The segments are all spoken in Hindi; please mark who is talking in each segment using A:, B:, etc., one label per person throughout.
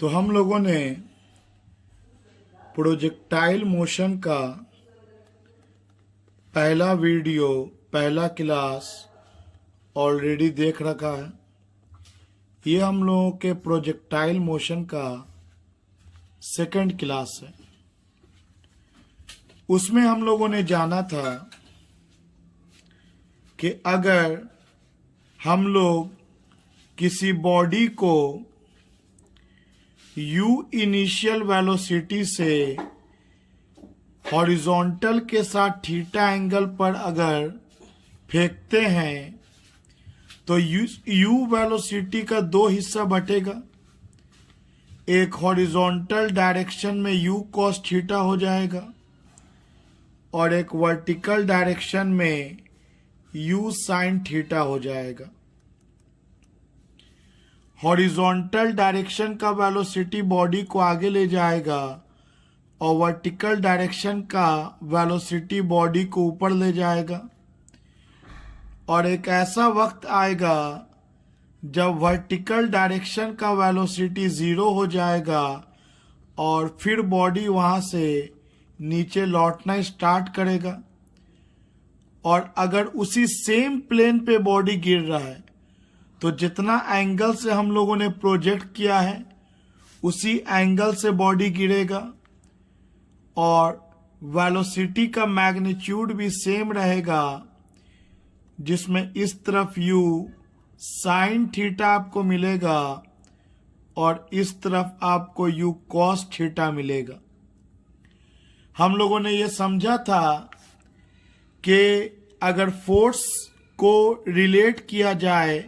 A: तो हम लोगों ने प्रोजेक्टाइल मोशन का पहला वीडियो, पहला क्लास ऑलरेडी देख रखा है। ये हम लोगों के प्रोजेक्टाइल मोशन का सेकंड क्लास है। उसमें हम लोगों ने जाना था कि अगर हम लोग किसी बॉडी को u इनिशियल वेलोसिटी से हॉरिजॉन्टल के साथ थीटा एंगल पर अगर फेंकते हैं तो u वेलोसिटी का दो हिस्सा बटेगा। एक हॉरिजॉन्टल डायरेक्शन में u cos थीटा हो जाएगा और एक वर्टिकल डायरेक्शन में u sin थीटा हो जाएगा। हॉरिजॉन्टल डायरेक्शन का वेलोसिटी बॉडी को आगे ले जाएगा और वर्टिकल डायरेक्शन का वेलोसिटी बॉडी को ऊपर ले जाएगा। और एक ऐसा वक्त आएगा जब वर्टिकल डायरेक्शन का वेलोसिटी 0 हो जाएगा और फिर बॉडी वहां से नीचे लौटना स्टार्ट करेगा। और अगर उसी सेम प्लेन पे बॉडी गिर रहा है तो जितना एंगल से हम लोगों ने प्रोजेक्ट किया है उसी एंगल से बॉडी गिरेगा और वेलोसिटी का मैग्नीट्यूड भी सेम रहेगा, जिसमें इस तरफ u sin थीटा आपको मिलेगा और इस तरफ आपको u cos थीटा मिलेगा। हम लोगों ने ये समझा था कि अगर फोर्स को रिलेट किया जाए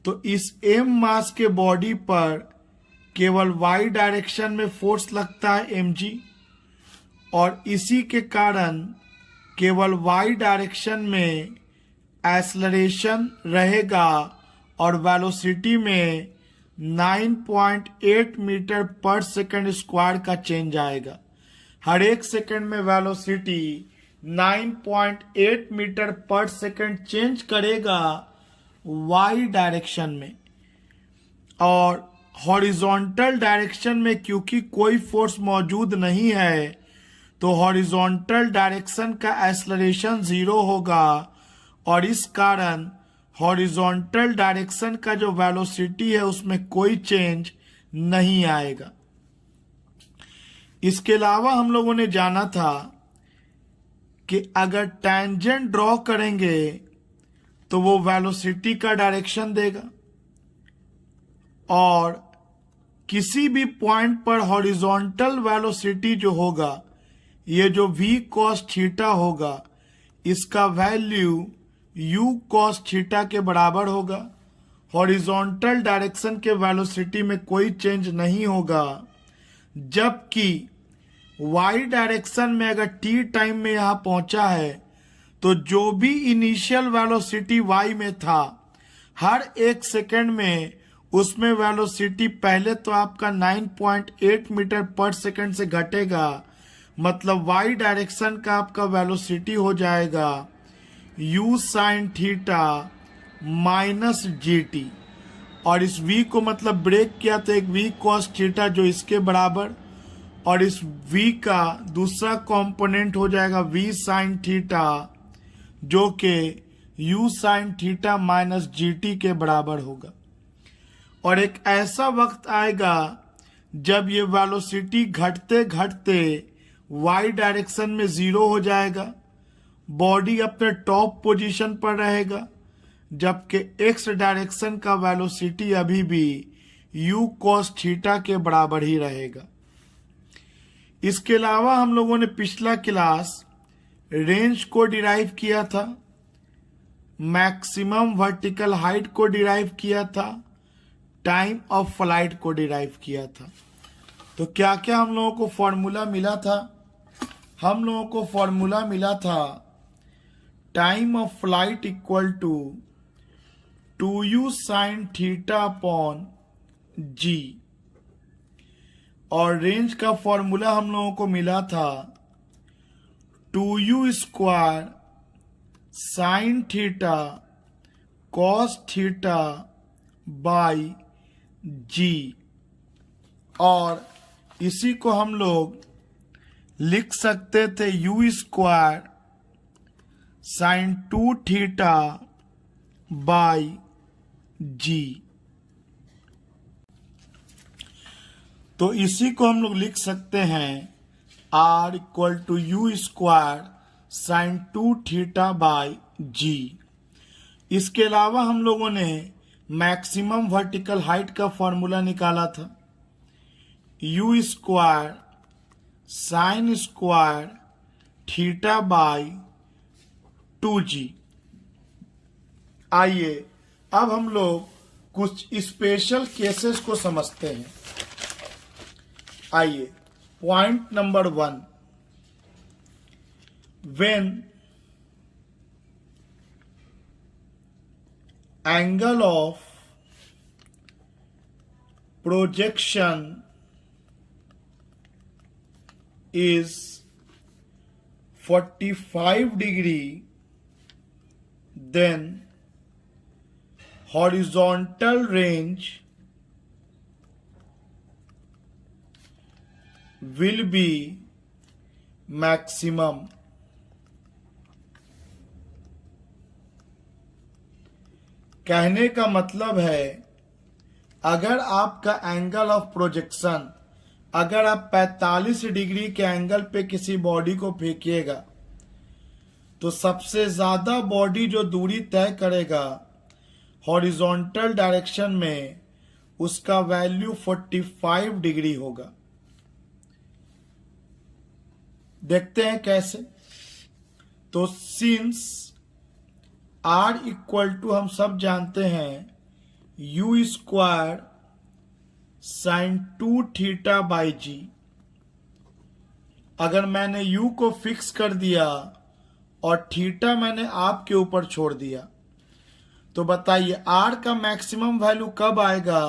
A: तो इस m मास के बॉडी पर केवल y डायरेक्शन में फोर्स लगता है mg, और इसी के कारण केवल y डायरेक्शन में एक्सेलरेशन रहेगा और वेलोसिटी में 9.8 मीटर पर सेकंड स्क्वायर का चेंज आएगा। हर एक सेकंड में velocity 9.8 metre per second change करेगा y डायरेक्शन में। और हॉरिजॉन्टल डायरेक्शन में क्योंकि कोई फोर्स मौजूद नहीं है तो हॉरिजॉन्टल डायरेक्शन का एक्सेलरेशन 0 होगा और इस कारण हॉरिजॉन्टल डायरेक्शन का जो वेलोसिटी है उसमें कोई चेंज नहीं आएगा। इसके अलावा हम लोगों ने जाना था कि अगर टेंजेंट ड्रॉ करेंगे तो वो वेलोसिटी का डायरेक्शन देगा और किसी भी पॉइंट पर हॉरिजॉन्टल वेलोसिटी जो होगा, ये जो v cos थीटा होगा, इसका वैल्यू u cos थीटा के बराबर होगा। हॉरिजॉन्टल डायरेक्शन के वेलोसिटी में कोई चेंज नहीं होगा, जबकि y डायरेक्शन में अगर t टाइम में यहां पहुंचा है तो जो भी इनिशियल वेलोसिटी y में था हर एक सेकंड में उसमें वेलोसिटी पहले तो आपका 9.8 मीटर पर सेकंड से घटेगा, मतलब y डायरेक्शन का आपका वेलोसिटी हो जाएगा u sin theta minus gt, और इस v को मतलब ब्रेक किया तो एक v cos थीटा जो इसके बराबर, और इस v का दूसरा कंपोनेंट हो जाएगा v sin थीटा जो कि u sin theta minus gt के बराबर होगा। और एक ऐसा वक्त आएगा जब ये वेलोसिटी घटते घटते y डायरेक्शन में 0 हो जाएगा, बॉडी अपने टॉप पोजीशन पर रहेगा, जबकि x डायरेक्शन का वेलोसिटी अभी भी u cos थीटा के बराबर ही रहेगा। इसके अलावा हम लोगों ने पिछला क्लास रेंज को डिराइव किया था, मैक्सिमम वर्टिकल हाइट को डिराइव किया था, टाइम ऑफ फ्लाइट को डिराइव किया था। तो क्या क्या हम लोगों को फॉर्मूला मिला था? हम लोगों को फॉर्मूला मिला था time of flight equal to 2u sin theta upon g, और रेंज का फॉर्मूला हम लोगों को मिला था 2u square sin theta cos theta by g। और इसी को हम लोग लिख सकते थे u square sine 2 theta by g. तो इसी को हम लोग लिख सकते हैं R equal to u square sine 2 theta by g. इसके अलावा हम लोगों ने मैक्सिमम वर्टिकल हाइट का फॉर्मूला निकाला था, you square sine square theta by 2g। आइए अब हम लोग कुछ स्पेशल केसेस को समझते हैं। आइए, point number 1, when angle of projection is 45 degree, then horizontal range will be maximum। कहने का मतलब है अगर आपका एंगल ऑफ प्रोजेक्शन, अगर आप 45 डिग्री के एंगल पे किसी बॉडी को फेंकिएगा तो सबसे ज्यादा बॉडी जो दूरी तय करेगा हॉरिजॉन्टल डायरेक्शन में, उसका वैल्यू 45 डिग्री होगा। देखते हैं कैसे। तो सिंस आर इक्वल टू हम सब जानते हैं u square sine 2 theta by g. अगर मैंने u को फिक्स कर दिया और थीटा मैंने आपके ऊपर छोड़ दिया, तो बताइए r का मैक्सिमम वैल्यू कब आएगा?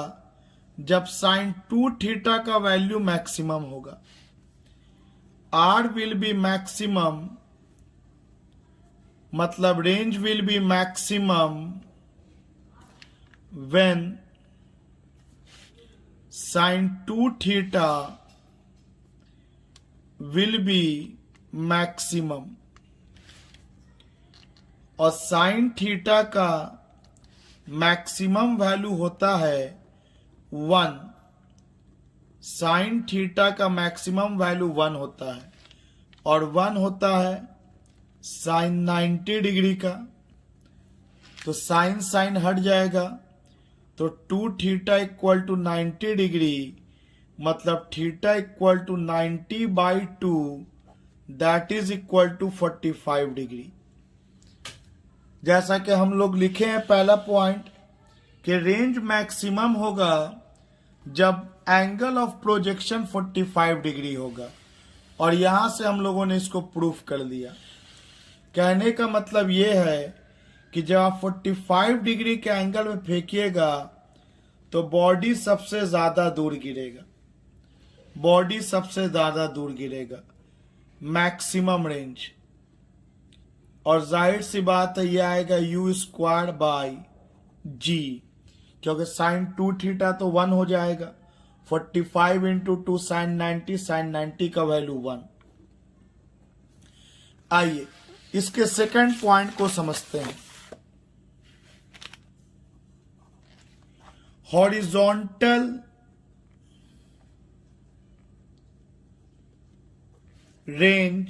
A: जब साइन 2 थीटा का वैल्यू मैक्सिमम होगा। r विल बी मैक्सिमम, मतलब range will be maximum when sine 2 theta will be maximum. और साइन थीटा का मैक्सिमम वैल्यू होता है 1। साइन थीटा का मैक्सिमम वैल्यू 1 होता है और 1 होता है साइन 90 डिग्री का। तो साइन साइन हट जाएगा, तो 2 थीटा इक्वल टू 90 डिग्री, मतलब theta equal to 90 by 2, that is equal to 45 degree. जैसा कि हम लोग लिखे हैं पहला पॉइंट कि रेंज मैक्सिमम होगा जब एंगल ऑफ प्रोजेक्शन 45 डिग्री होगा, और यहां से हम लोगों ने इसको प्रूफ कर दिया। कहने का मतलब यह है कि जब आप 45 डिग्री के एंगल में फेंकिएगा तो बॉडी सबसे ज्यादा दूर गिरेगा, बॉडी सबसे ज्यादा दूर गिरेगा, मैक्सिमम रेंज। और जाहिर सी बात है यह आएगा यू स्क्वायर बाई जी, क्योंकि साइन 2 थीटा तो 1 हो जाएगा। 45 इंटू 2 साइन 90, साइन 90 का वैल्यू 1। आइए इसके सेकंड पॉइंट को समझते हैं। Horizontal range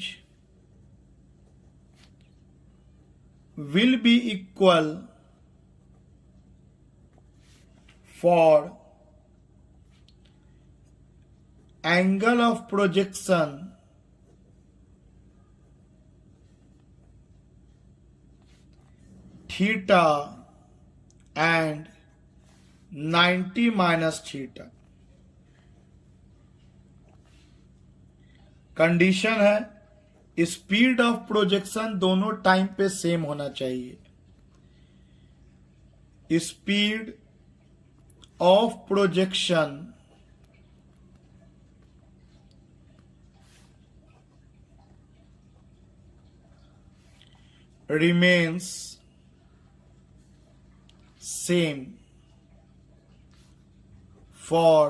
A: will be equal for angle of projection theta and 90 minus theta। Condition है स्पीड ऑफ प्रोजेक्शन दोनों टाइम पे सेम होना चाहिए। Speed of projection remains same for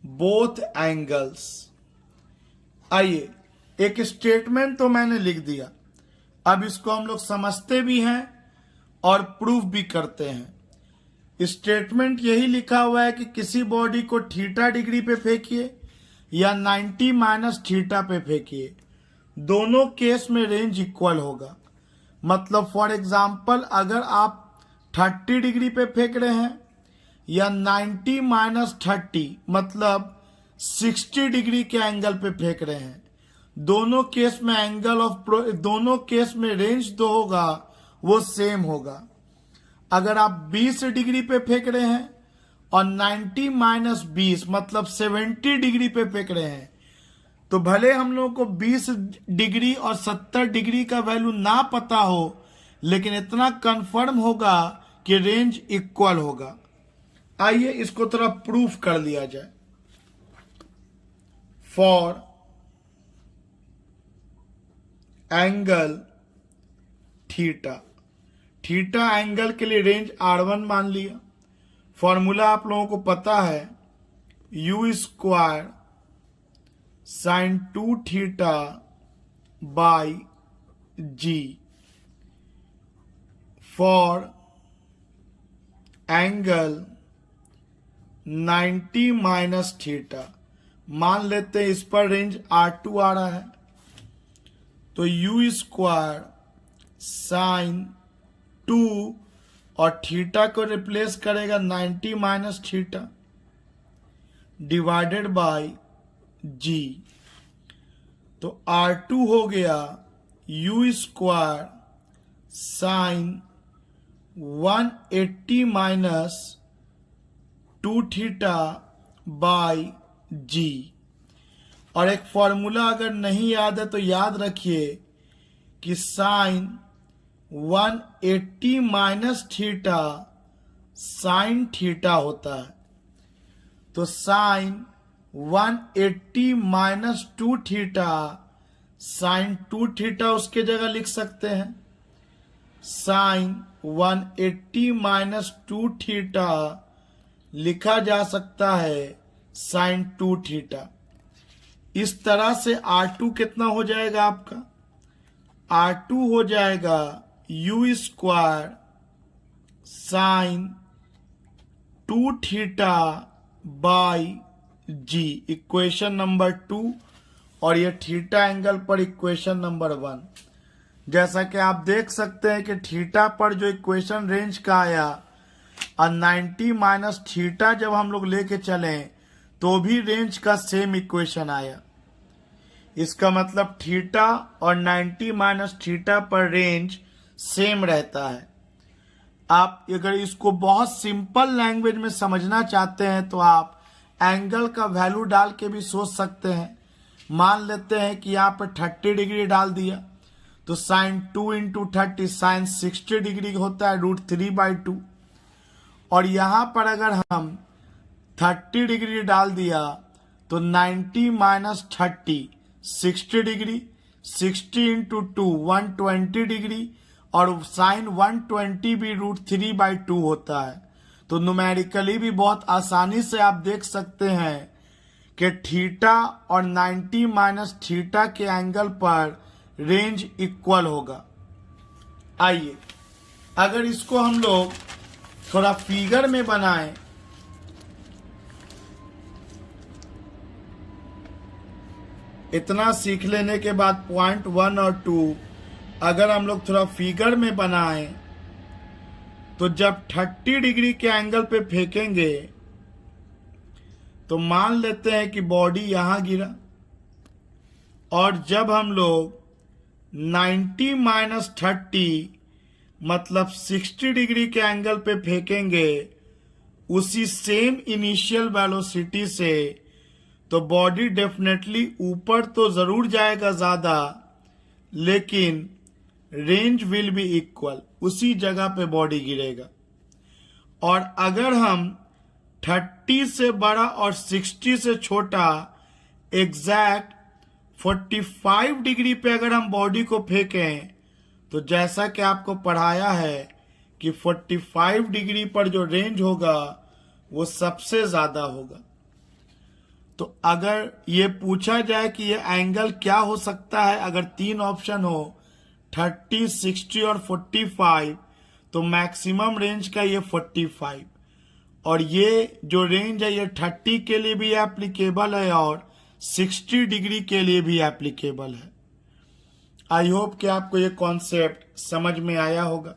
A: both angles. आइए, एक स्टेटमेंट तो मैंने लिख दिया, अब इसको हम लोग समझते भी हैं और प्रूफ भी करते हैं। स्टेटमेंट यही लिखा हुआ है कि किसी बॉडी को थीटा डिग्री पे फेंकिए या 90 माइनस थीटा पे फेंकिए, दोनों केस में रेंज इक्वल होगा। मतलब फॉर एग्जाम्पल अगर आप 30 डिग्री पे फेंक रहे हैं या 90 माइनस 30 मतलब 60 डिग्री के एंगल पे फेंक रहे हैं, दोनों केस में दोनों केस में रेंज जो होगा वो सेम होगा। अगर आप 20 डिग्री पे फेंक रहे हैं और 90 माइनस 20 मतलब 70 डिग्री पे फेंक रहे हैं, तो भले हम लोगों को 20 डिग्री और 70 डिग्री का वैल्यू ना पता हो, लेकिन इतना कंफर्म होगा कि रेंज इक्वल होगा। आइए इसको थोड़ा प्रूफ कर लिया जाए। For angle theta, theta angle के लिए रेंज R1 मान लिया। फॉर्मूला आप लोगों को पता है, U square sine 2 theta by g for angle 90 minus theta. मान लेते हैं इस पर रेंज R2 आ रहा है, तो U स्क्वायर साइन 2 और थीटा को रिप्लेस करेगा 90 minus theta divided by g. तो R2 हो गया U square sine 180 minus 2 theta by g. और एक फॉर्मूला अगर नहीं याद है तो याद रखिए कि sine 180 minus theta sine theta होता है। तो sine 180 minus 2 theta sine 2 theta उसके जगह लिख सकते हैं। साइन 180 माइनस 2 थीटा लिखा जा सकता है साइन 2 थीटा। इस तरह से R2 कितना हो जाएगा आपका? R2 हो जाएगा U square sine 2 theta by g, equation number 2, और ये थीटा एंगल पर इक्वेशन नंबर 1। जैसा कि आप देख सकते हैं कि थीटा पर जो इक्वेशन रेंज का आया और 90 माइनस थीटा जब हम लोग लेके चले तो भी रेंज का सेम इक्वेशन आया। इसका मतलब थीटा और 90 माइनस थीटा पर रेंज सेम रहता है। आप अगर इसको बहुत सिंपल लैंग्वेज में समझना चाहते हैं तो आप एंगल का वैल्यू डाल के भी सोच सकते हैं। मान लेते हैं कि यहाँ पर 30 डिग्री डाल दिया तो साइन 2 इंटू 30 साइन 60 डिग्री होता है √3/2। और यहाँ पर अगर हम 30 डिग्री डाल दिया तो 90 माइनस 30 60 डिग्री, 60 इंटू 2 120 डिग्री, और साइन 120 भी √3/2 होता है। तो न्यूमेरिकली भी बहुत आसानी से आप देख सकते हैं कि थीटा और 90 माइनस थीटा के एंगल पर रेंज इक्वल होगा। आइए अगर इसको हम लोग थोड़ा फिगर में बनाएं, इतना सीख लेने के बाद पॉइंट 1 और 2 अगर हम लोग थोड़ा फिगर में बनाएं तो जब 30 डिग्री के एंगल पे फेंकेंगे तो मान लेते हैं कि बॉडी यहां गिरा, और जब हम लोग 90 माइनस 30 मतलब 60 डिग्री के एंगल पे फेंकेंगे उसी सेम इनिशियल वेलोसिटी से, तो बॉडी डेफिनेटली ऊपर तो जरूर जाएगा ज्यादा, लेकिन रेंज विल बी इक्वल, उसी जगह पे बॉडी गिरेगा। और अगर हम 30 से बड़ा और 60 से छोटा एग्जैक्ट 45 डिग्री पे अगर हम बॉडी को फेंकें तो जैसा कि आपको पढ़ाया है कि 45 डिग्री पर जो रेंज होगा वो सबसे ज्यादा होगा। तो अगर ये पूछा जाए कि ये एंगल क्या हो सकता है, अगर तीन ऑप्शन हो 30, 60 और 45, तो मैक्सिमम रेंज का ये 45, और ये जो रेंज है ये 30 के लिए भी एप्लीकेबल है और 60 डिग्री के लिए भी एप्लीकेबल है। आई होप कि आपको ये कॉन्सेप्ट समझ में आया होगा।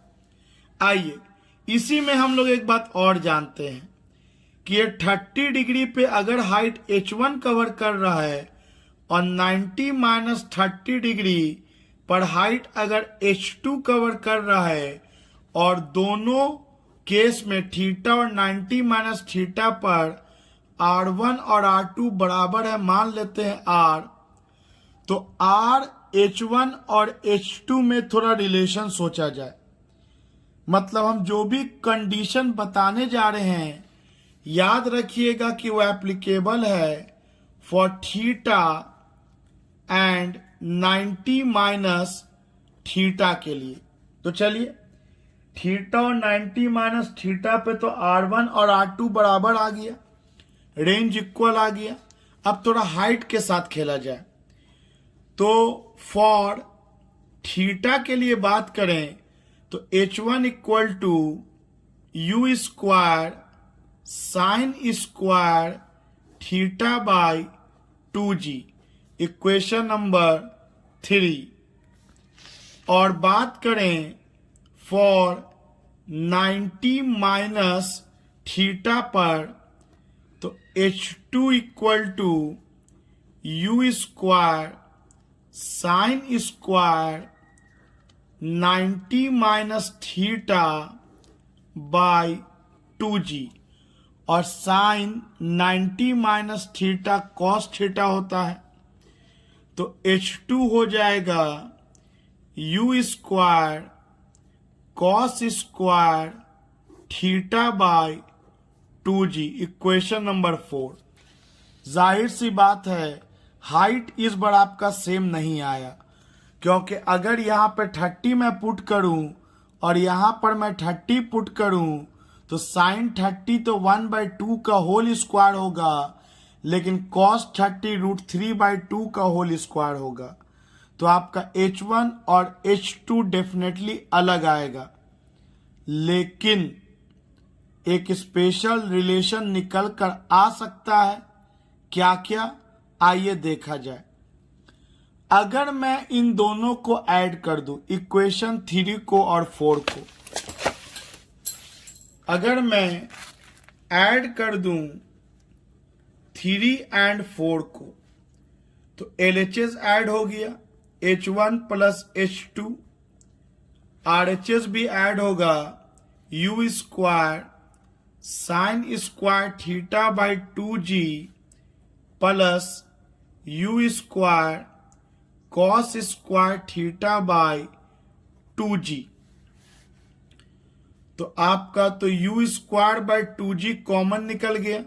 A: आइए इसी में हम लोग एक बात और जानते हैं कि ये 30 डिग्री पे अगर हाइट h1 कवर कर रहा है और 90 - 30 डिग्री पर हाइट अगर h2 कवर कर रहा है, और दोनों केस में थीटा और 90 - थीटा पर r1 और r2 बराबर है, मान लेते हैं r, तो r h1 और h2 में थोड़ा रिलेशन सोचा जाए। मतलब हम जो भी कंडीशन बताने जा रहे हैं याद रखिएगा कि वो एप्लीकेबल है फॉर थीटा एंड 90 - थीटा के लिए। तो चलिए थीटा और 90 - थीटा पे तो r1 और r2 बराबर आ गया, रेंज इक्वल आ गया। अब थोड़ा हाइट के साथ खेला जाए, तो फॉर थीटा के लिए बात करें तो h1 equal to u square sine square theta by 2g, equation number 3। और बात करें फॉर 90 - थीटा पर तो h2 equal to u square sine square 90 - theta by 2g, और साइन 90 - थीटा कॉस थीटा होता है, तो h2 हो जाएगा u square cos square theta by 2g, equation number 4। जाहिर सी बात है हाइट इस बार आपका सेम नहीं आया, क्योंकि अगर यहाँ पे 30 मैं पुट करूं और यहाँ पर मैं 30 पुट करूं तो साइन 30 तो 1/2 का होल स्क्वायर होगा, लेकिन कॉस 30 √3/2 का होल स्क्वायर होगा। तो आपका h1 और h2 डेफिनेटली अलग आएगा, लेकिन एक स्पेशल रिलेशन निकल कर आ सकता है। क्या क्या, आइए देखा जाए। अगर मैं इन दोनों को ऐड कर दूं, इक्वेशन 3 को और 4 को, अगर मैं ऐड कर दूं 3 और 4 को, तो LHS ऐड हो गया, h1 प्लस h2, RHS भी ऐड होगा, u square sine square theta by 2g plus u square cos square theta by 2g। तो आपका तो u square by 2g common निकल गया,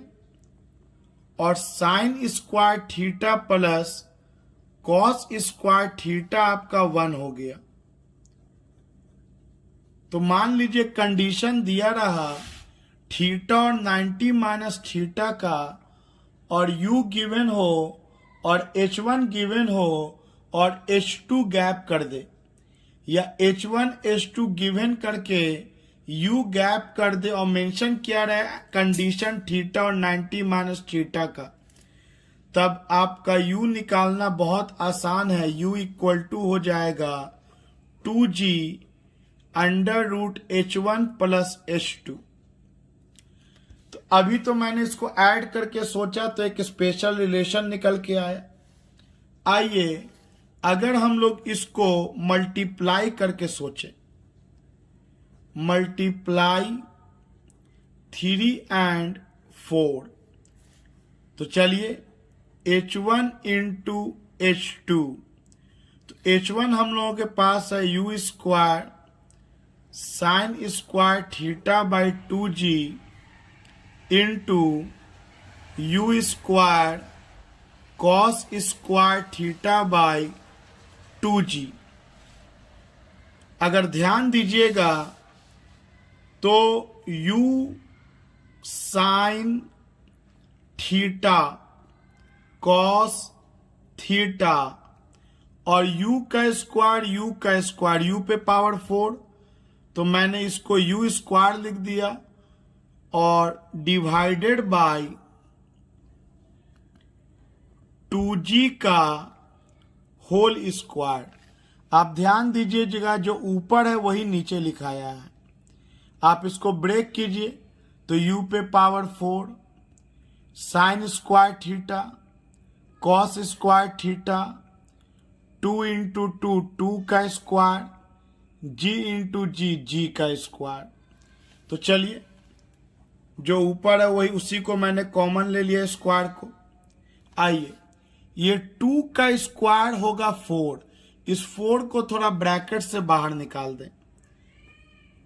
A: और sign square theta plus cos square theta आपका 1 हो गया। तो मान लीजिए कंडीशन दिया रहा थीटा और 90 - थीटा का, और u गिवन हो और h1 गिवन हो और h2 गैप कर दे, या h1 h2 गिवन करके u गैप कर दे और मेंशन किया रहे कंडीशन थीटा और 90 - थीटा का, तब आपका u निकालना बहुत आसान है। u इक्वल टू हो जाएगा 2g under root h1 plus h2। तो अभी तो मैंने इसको ऐड करके सोचा तो एक स्पेशल रिलेशन निकल के आया। आइए अगर हम लोग इसको मल्टीप्लाई करके सोचें, मल्टीप्लाई 3 और 4, तो चलिए h1 इंटू h2, तो h1 हम लोगों के पास है u square sine square theta by 2g into u square cos square theta by 2g। अगर ध्यान दीजिएगा तो u sine theta cos theta और u का स्क्वायर u पे पावर 4, तो मैंने इसको u स्क्वायर लिख दिया और डिवाइडेड बाय 2g का होल स्क्वायर। आप ध्यान दीजिएगा जो ऊपर है वही नीचे लिखाया है। आप इसको ब्रेक कीजिए तो u पे power 4 sign square theta cos square theta 2 into 2 का स्क्वायर g इंटू जी का स्क्वायर। तो चलिए जो ऊपर है वही उसी को मैंने कॉमन ले लिया स्क्वायर को। आइए ये 2 का स्क्वायर होगा 4, इस 4 को थोड़ा ब्रैकेट से बाहर निकाल दें।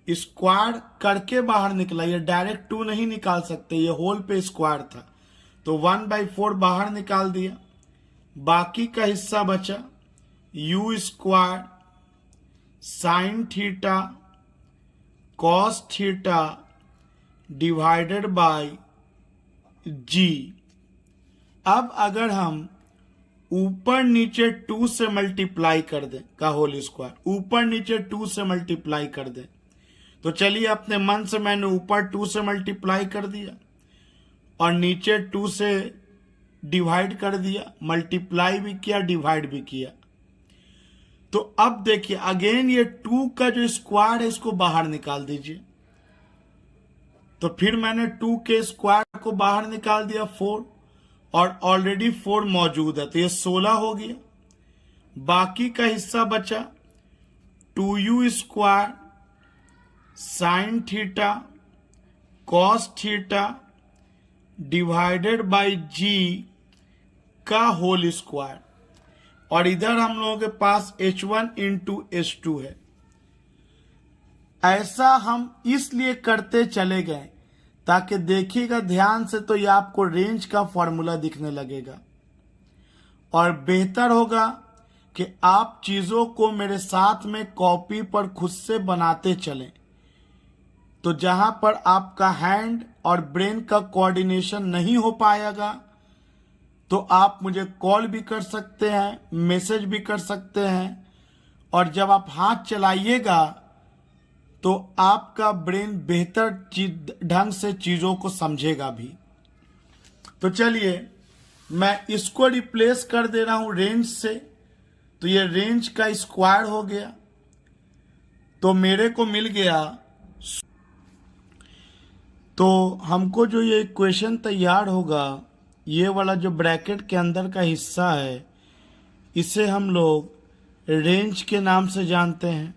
A: स्क्वायर करके बाहर निकला, ये डायरेक्ट 2 नहीं निकाल सकते, ये होल पे स्क्वायर था, तो 1/4 बाहर निकाल दिया। बाकी का हिस्सा बचा u square sine theta cos theta divided by g। अब अगर हम ऊपर नीचे 2 से मल्टीप्लाई कर दें का होल स्क्वायर, ऊपर नीचे 2 से मल्टीप्लाई कर दें, तो चलिए अपने मन से मैंने ऊपर 2 से मल्टीप्लाई कर दिया और नीचे 2 से डिवाइड कर दिया, मल्टीप्लाई भी किया डिवाइड भी किया। तो अब देखिए अगेन ये 2 का जो स्क्वायर है इसको बाहर निकाल दीजिए। तो फिर मैंने 2 के स्क्वायर को बाहर निकाल दिया 4, और ऑलरेडी 4 मौजूद है तो ये 16 हो गया। बाकी का हिस्सा बचा 2u square sine theta cos theta divided by g का होल स्क्वायर, और इधर हम लोगों के पास h1 इंटू h2 है। ऐसा हम इसलिए करते चले गए ताकि देखिएगा ध्यान से तो ये आपको रेंज का फॉर्मूला दिखने लगेगा, और बेहतर होगा कि आप चीजों को मेरे साथ में कॉपी पर खुद से बनाते चलें। तो जहां पर आपका हैंड और ब्रेन का कोऑर्डिनेशन नहीं हो पाएगा तो आप मुझे कॉल भी कर सकते हैं, मैसेज भी कर सकते हैं, और जब आप हाथ चलाइएगा तो आपका ब्रेन बेहतर ढंग से चीजों को समझेगा भी। तो चलिए मैं इसको रिप्लेस कर दे रहा हूं रेंज से, तो ये रेंज का स्क्वायर हो गया, तो मेरे को मिल गया। तो हमको जो ये इक्वेशन तैयार होगा, ये वाला जो ब्रैकेट के अंदर का हिस्सा है इसे हम लोग रेंज के नाम से जानते हैं।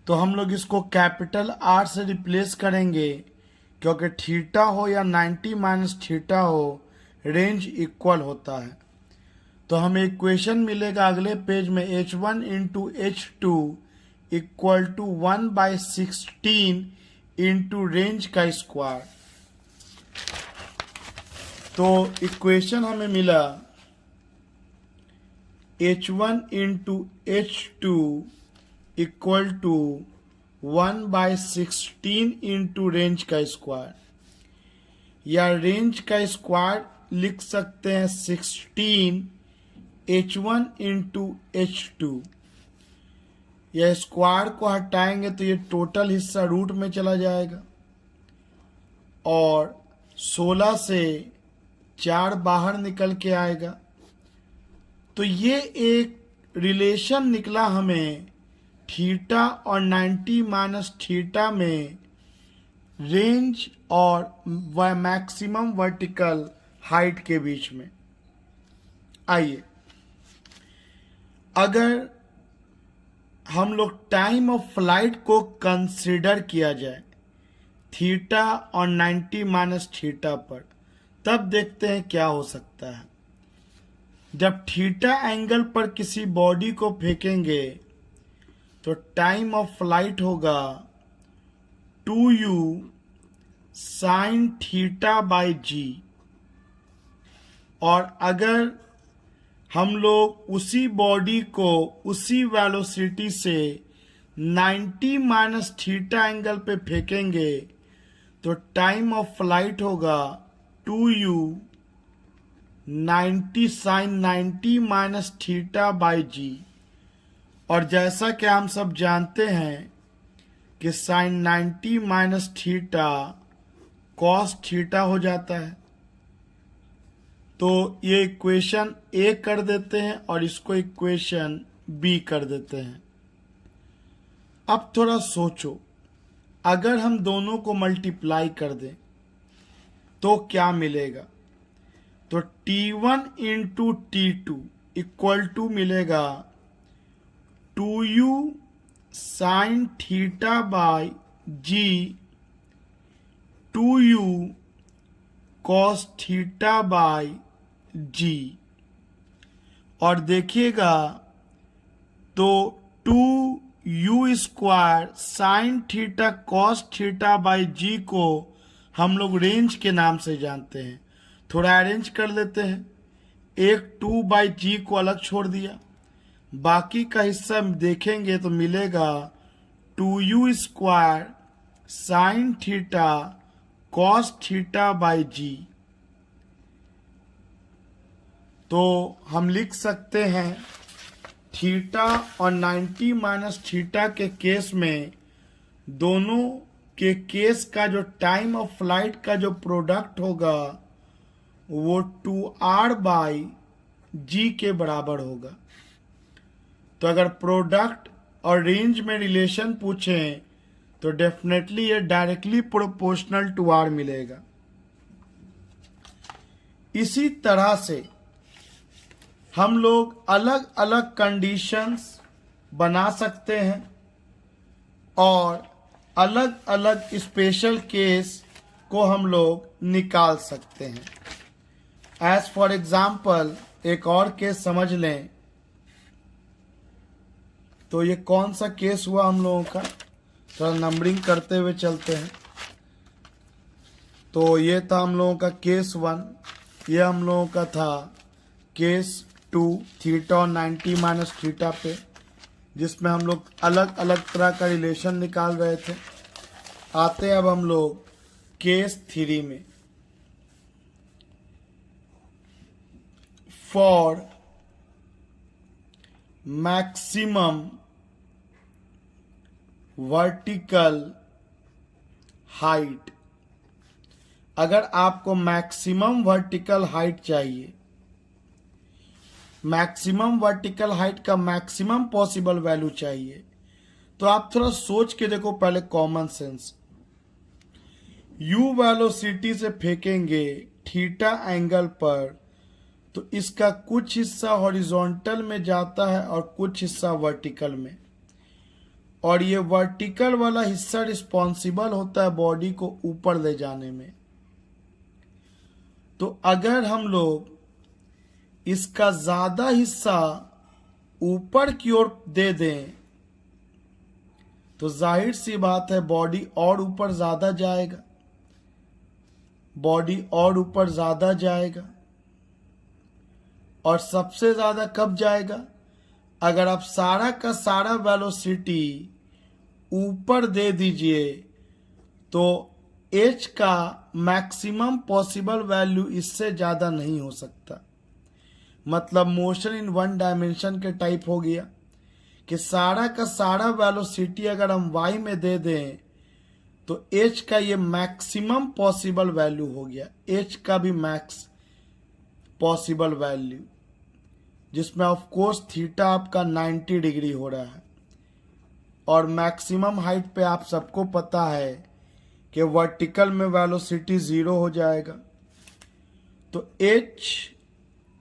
A: तो हम लोग इसको कैपिटल R से रिप्लेस करेंगे, क्योंकि थीटा हो या 90 माइनस थीटा हो रेंज इक्वल होता है। तो हमें इक्वेशन मिलेगा अगले पेज में h1 into h2 equal to 1/16 into range का स्क्वायर। तो इक्वेशन हमें मिला h1 into h2 equal to 1/16 into range का स्क्वायर, या रेंज का स्क्वायर लिख सकते हैं 16 h1 इंटू h2। यह स्क्वायर को हटाएंगे तो ये टोटल हिस्सा रूट में चला जाएगा, और 16 से 4 बाहर निकल के आएगा। तो ये एक रिलेशन निकला हमें थीटा और 90 माइनस थीटा में रेंज और मैक्सिमम वर्टिकल हाइट के बीच में। आइए अगर हम लोग टाइम ऑफ फ्लाइट को कंसीडर किया जाए थीटा और 90 माइनस थीटा पर, तब देखते हैं क्या हो सकता है। जब थीटा एंगल पर किसी बॉडी को फेंकेंगे तो टाइम ऑफ फ्लाइट होगा 2u sine theta by g, और अगर हम लोग उसी बॉडी को उसी वेलोसिटी से 90 माइनस थीटा एंगल पे फेंकेंगे तो टाइम ऑफ फ्लाइट होगा 2u 90 sine 90 minus theta by g. और जैसा कि हम सब जानते हैं कि sine 90 minus theta cos theta हो जाता है। तो ये इक्वेशन ए कर देते हैं और इसको इक्वेशन बी कर देते हैं। अब थोड़ा सोचो, अगर हम दोनों को मल्टीप्लाई कर दें तो क्या मिलेगा? तो T1 into T2 equal to मिलेगा 2u sine theta by g 2u cos theta by g. और देखिएगा तो 2u square sine theta cos theta by g को हम लोग रेंज के नाम से जानते हैं। थोड़ा अरेंज कर लेते हैं। एक 2 बाई जी को अलग छोड़ दिया, बाकी का हिस्सा देखेंगे तो मिलेगा 2u square sine theta cos theta by g. तो हम लिख सकते हैं थीटा और 90 माइनस थीटा के केस में दोनों के केस का जो टाइम ऑफ फ्लाइट का जो प्रोडक्ट होगा वो 2r बाई जी के बराबर होगा। तो अगर प्रोडक्ट और रेंज में रिलेशन पूछें तो डेफिनेटली ये डायरेक्टली प्रोपोर्शनल टू r मिलेगा। इसी तरह से हम लोग अलग अलग कंडीशंस बना सकते हैं और अलग अलग स्पेशल केस को हम लोग निकाल सकते हैं। एज फॉर एग्जाम्पल एक और केस समझ लें। तो ये कौन सा केस हुआ हम लोगों का, थोड़ा नंबरिंग करते हुए चलते हैं। तो ये था हम लोगों का केस 1, ये हम लोगों का था केस 2 थीटा और 90 माइनस थीटा पे, जिसमें हम लोग अलग अलग तरह का रिलेशन निकाल रहे थे। आते हैं अब हम लोग केस 3 में। फॉर मैक्सिमम वर्टिकल हाइट, अगर आपको मैक्सिमम वर्टिकल हाइट चाहिए, मैक्सिमम वर्टिकल हाइट का मैक्सिमम पॉसिबल वैल्यू चाहिए, तो आप थोड़ा सोच के देखो पहले कॉमन सेंस। u वेलोसिटी से फेंकेंगे थीटा एंगल पर, तो इसका कुछ हिस्सा हॉरिजॉन्टल में जाता है और कुछ हिस्सा वर्टिकल में, और ये वर्टिकल वाला हिस्सा रिस्पॉन्सिबल होता है बॉडी को ऊपर ले जाने में। तो अगर हम लोग इसका ज्यादा हिस्सा ऊपर की ओर दे दें तो जाहिर सी बात है बॉडी और ऊपर ज्यादा जाएगा, बॉडी और ऊपर ज्यादा जाएगा। और सबसे ज्यादा कब जाएगा? अगर आप सारा का सारा वेलोसिटी ऊपर दे दीजिए तो h का मैक्सिमम पॉसिबल वैल्यू इससे ज्यादा नहीं हो सकता। मतलब मोशन इन वन डायमेंशन के टाइप हो गया कि सारा का सारा वेलोसिटी अगर हम y में दे दें तो h का ये मैक्सिमम पॉसिबल वैल्यू हो गया, h का भी मैक्स पॉसिबल वैल्यू, जिसमें ऑफ कोर्स थीटा आपका 90 डिग्री हो रहा है। और मैक्सिमम हाइट पे आप सबको पता है कि वर्टिकल में वेलोसिटी 0 हो जाएगा। तो h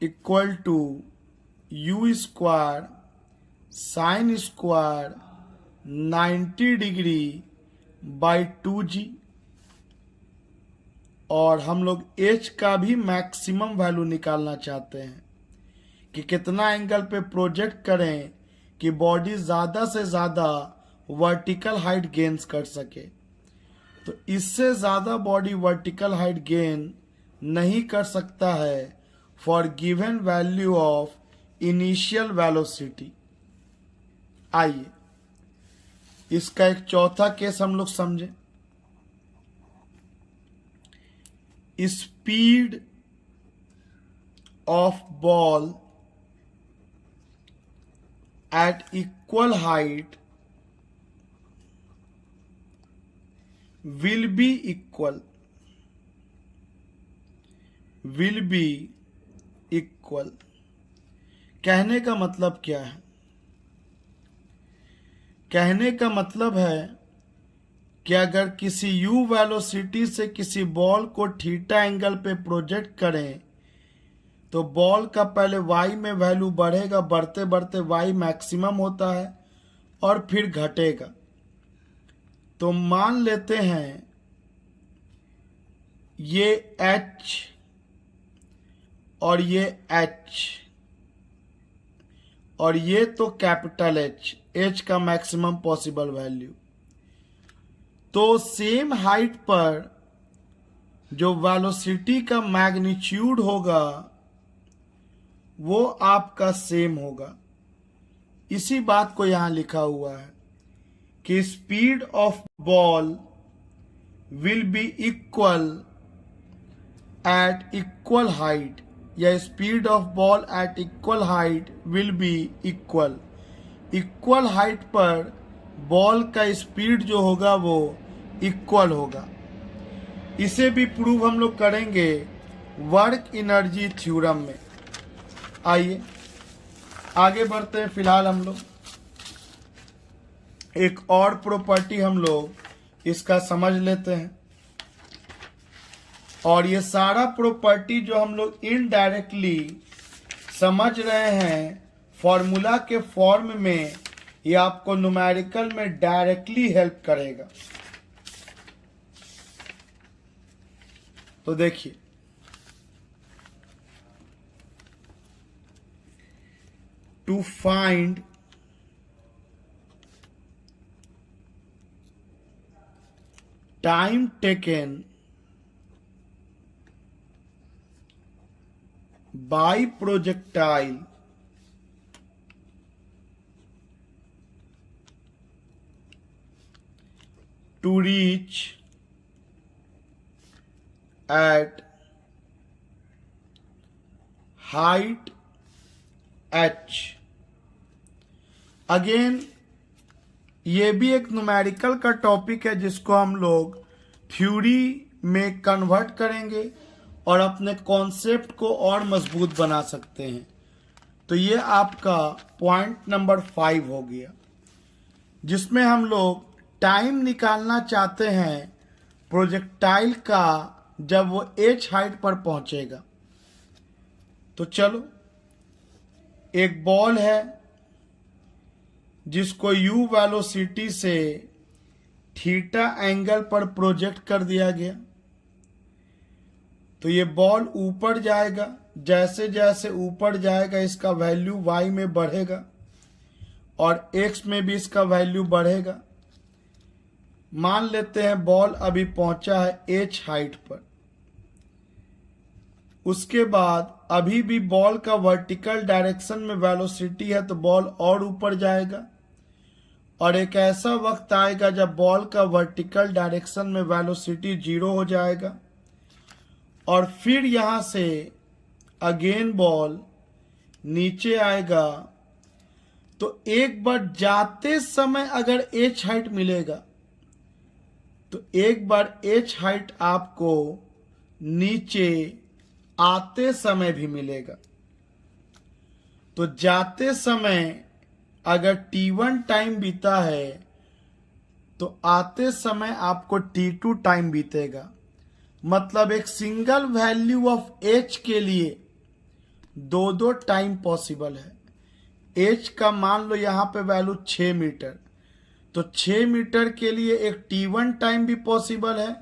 A: equal to u square sine square 90 degree by 2g। और हम लोग h का भी मैक्सिमम वैल्यू निकालना चाहते हैं कि कितना एंगल पे प्रोजेक्ट करें कि बॉडी ज्यादा से ज्यादा वर्टिकल हाइट गेन्स कर सके। तो इससे ज्यादा बॉडी वर्टिकल हाइट गेन नहीं कर सकता है for given value of initial velocity. आइए इसका एक चौथा केस हम लोग समझें। Speed of ball at equal height will be equal. कहने का मतलब क्या है? कहने का मतलब है कि अगर किसी u वेलोसिटी से किसी बॉल को थीटा एंगल पे प्रोजेक्ट करें तो बॉल का पहले y में वैल्यू बढ़ेगा, बढ़ते बढ़ते y मैक्सिमम होता है और फिर घटेगा। तो मान लेते हैं ये h और ये h और ये तो कैपिटल h का मैक्सिमम पॉसिबल वैल्यू। तो सेम हाइट पर जो वेलोसिटी का मैग्नीट्यूड होगा वो आपका सेम होगा। इसी बात को यहां लिखा हुआ है कि speed of ball will be equal at equal height, या speed of ball at equal height will be equal. Equal height पर बॉल का स्पीड जो होगा वो इक्वल होगा। इसे भी प्रूव हम लोग करेंगे वर्क एनर्जी थ्योरम में। आइए आगे बढ़ते हैं। फिलहाल हम लोग एक और प्रॉपर्टी हम लोग इसका समझ लेते हैं, और ये सारा प्रॉपर्टी जो हम लोग इनडायरेक्टली समझ रहे हैं फॉर्मूला के फॉर्म में, ये आपको न्यूमेरिकल में डायरेक्टली हेल्प करेगा। तो देखिए, to find time taken by projectile to reach at height h। Again ये भी एक न्यूमेरिकल का टॉपिक है जिसको हम लोग थ्योरी में कन्वर्ट करेंगे और अपने कॉन्सेप्ट को और मजबूत बना सकते हैं। तो ये आपका पॉइंट नंबर 5 हो गया, जिसमें हम लोग टाइम निकालना चाहते हैं प्रोजेक्टाइल का जब वो h हाइट पर पहुंचेगा। तो चलो, एक बॉल है जिसको u वेलोसिटी से थीटा एंगल पर प्रोजेक्ट कर दिया गया। तो ये बॉल ऊपर जाएगा, जैसे जैसे ऊपर जाएगा इसका वैल्यू y में बढ़ेगा और x में भी इसका वैल्यू बढ़ेगा। मान लेते हैं बॉल अभी पहुंचा है h हाइट पर। उसके बाद अभी भी बॉल का वर्टिकल डायरेक्शन में वेलोसिटी है, तो बॉल और ऊपर जाएगा और एक ऐसा वक्त आएगा जब बॉल का वर्टिकल डायरेक्शन में वेलोसिटी 0 हो जाएगा और फिर यहां से अगेन बॉल नीचे आएगा। तो एक बार जाते समय अगर h हाइट मिलेगा तो एक बार h हाइट आपको नीचे आते समय भी मिलेगा। तो जाते समय अगर t1 टाइम बीता है तो आते समय आपको t2 टाइम बीतेगा। मतलब एक सिंगल वैल्यू ऑफ h के लिए दो टाइम पॉसिबल है। h का मान लो यहाँ पे वैल्यू 6 मीटर, तो 6 मीटर के लिए एक t1 टाइम भी पॉसिबल है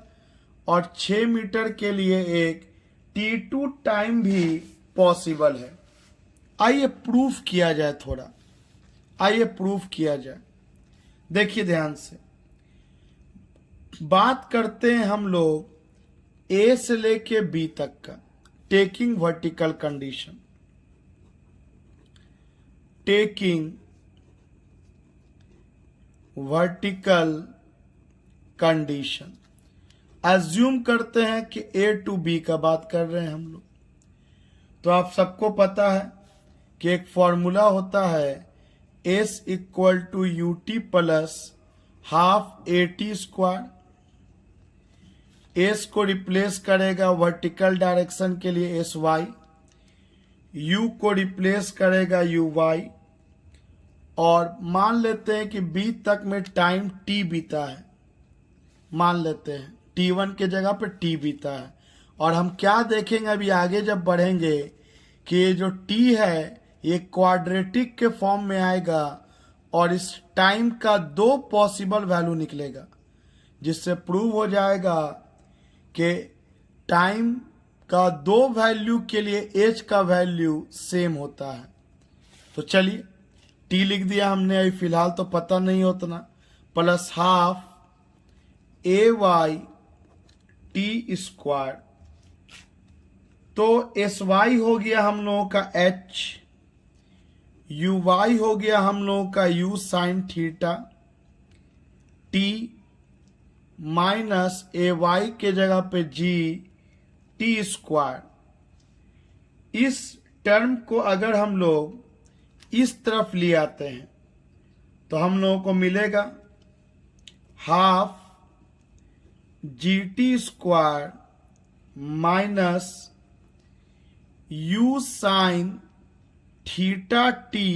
A: और 6 मीटर के लिए एक t2 टाइम भी पॉसिबल है। आइए प्रूफ किया जाए थोड़ा, आइए प्रूफ किया जाए। देखिए ध्यान से, बात करते हैं हम लोग A से लेके B तक का, taking vertical condition. Taking vertical condition assume करते हैं कि A to B का बात कर रहे हैं हम लोग। तो आप सबको पता है कि एक फॉर्मूला होता है S equal to u t plus half a t square. S को रिप्लेस करेगा वर्टिकल डायरेक्शन के लिए एस वाई, यू को रिप्लेस करेगा यू वाई, और मान लेते हैं कि बी तक में टाइम टी बीता है, मान लेते हैं t1 के जगह पे t बीता है। और हम क्या देखेंगे अभी आगे जब बढ़ेंगे कि ये जो t है ये क्वाड्रेटिक के फॉर्म में आएगा और इस टाइम का दो पॉसिबल वैल्यू निकलेगा, जिससे प्रूव हो जाएगा कि टाइम का दो वैल्यू के लिए एज का वैल्यू सेम होता है। तो चलिए t लिख दिया हमने, अभी फिलहाल तो पता नहीं उतना, प्लस हाफ ए वाई टी स्क्वायर। तो एस वाई हो गया हम लोगों का एच, यू वाई हो गया हम लोगों का u sine theta, t minus a y के जगह पे जी टी स्क्वायर। इस टर्म को अगर हम लोग इस तरफ ले आते हैं तो हम लोगों को मिलेगा half g t square minus u sine theta t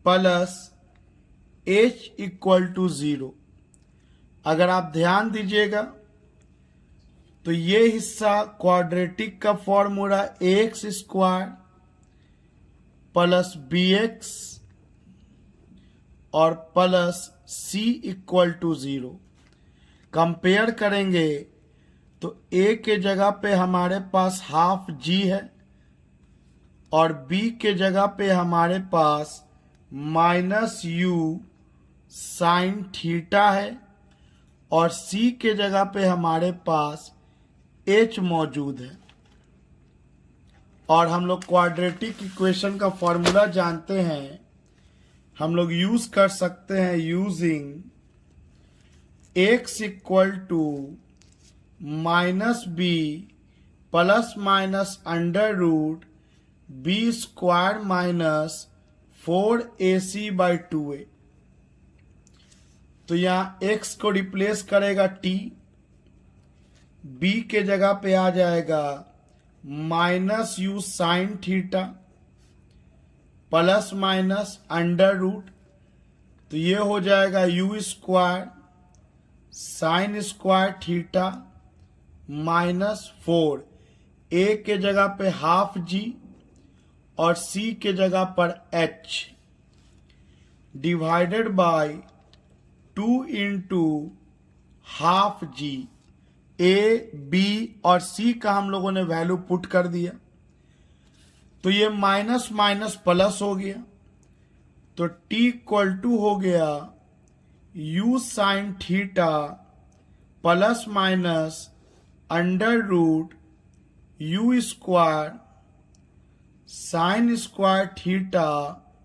A: plus h equal to 0। अगर आप ध्यान दीजिएगा तो ये हिस्सा क्वाड्रेटिक का formula x square plus b x और plus c equal to 0। Compare करेंगे तो ए के जगह पे हमारे पास हाफ जी है और बी के जगह पे हमारे पास माइनस यू साइन थीटा है और सी के जगह पे हमारे पास एच मौजूद है। और हम लोग क्वाड्रेटिक इक्वेशन का फॉर्मूला जानते हैं, हम लोग यूज कर सकते हैं using x equal to minus b plus minus under root b square minus 4ac by 2a। तो यहाँ x को रिप्लेस करेगा t, b के जगह पे आ जाएगा minus u sine theta plus minus under root, तो ये हो जाएगा u square sine square theta minus 4, a के जगह पे हाफ जी और सी के जगह पर h divided by 2 into half g. A B और सी का हम लोगों ने वैल्यू पुट कर दिया तो ये माइनस माइनस प्लस हो गया, तो टी इक्वल टू हो गया u sine theta plus minus under root u square sine square theta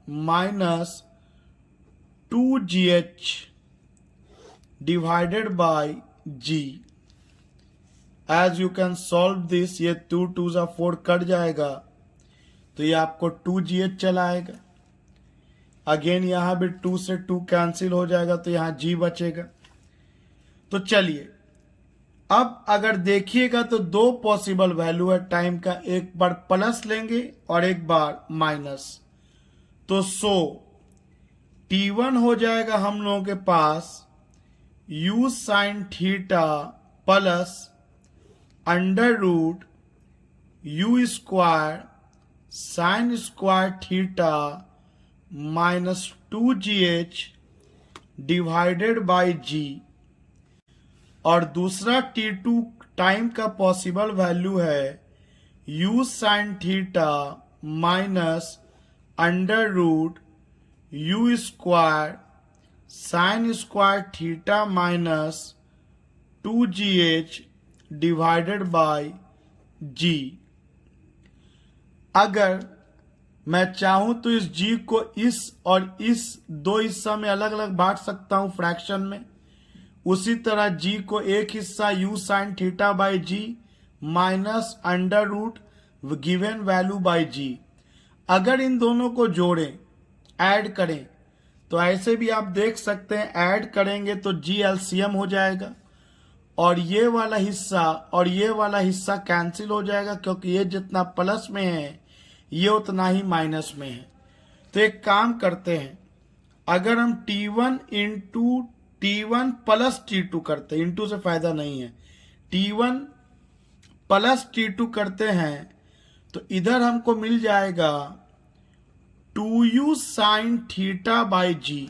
A: minus 2gh divided by g। As you can solve this, ये 2 2 4 कट जाएगा तो ये आपको 2gh चला आएगा। अगेन यहां भी 2 से 2 कैंसिल हो जाएगा तो यहां g बचेगा। तो चलिए अब अगर देखिएगा तो दो पॉसिबल वैल्यू है टाइम का, एक बार प्लस लेंगे और एक बार माइनस। तो t1 हो जाएगा हम लोगों के पास u sine theta plus under root u square sine square theta minus 2gh divided by g। और दूसरा t2 टाइम का पॉसिबल वैल्यू है u sine theta minus under root u square sine square theta minus 2gh divided by g। अगर मैं चाहूं तो इस g को इस और इस दो हिस्सा में अलग अलग बांट सकता हूं फ्रैक्शन में। उसी तरह g को एक हिस्सा u sine theta by g minus under root given value by g. अगर इन दोनों को जोड़ें, ऐड करें, तो ऐसे भी आप देख सकते हैं, ऐड करेंगे तो जी एलसीएम हो जाएगा और ये वाला हिस्सा और ये वाला हिस्सा कैंसिल हो जाएगा, क्योंकि ये जितना प्लस में है ये उतना ही माइनस में है। तो एक काम करते हैं, अगर हम T1 into T1 plus T2 करते हैं, इंटू से फायदा नहीं है, T1 प्लस T2 करते हैं तो इधर हमको मिल जाएगा 2u sin theta by g.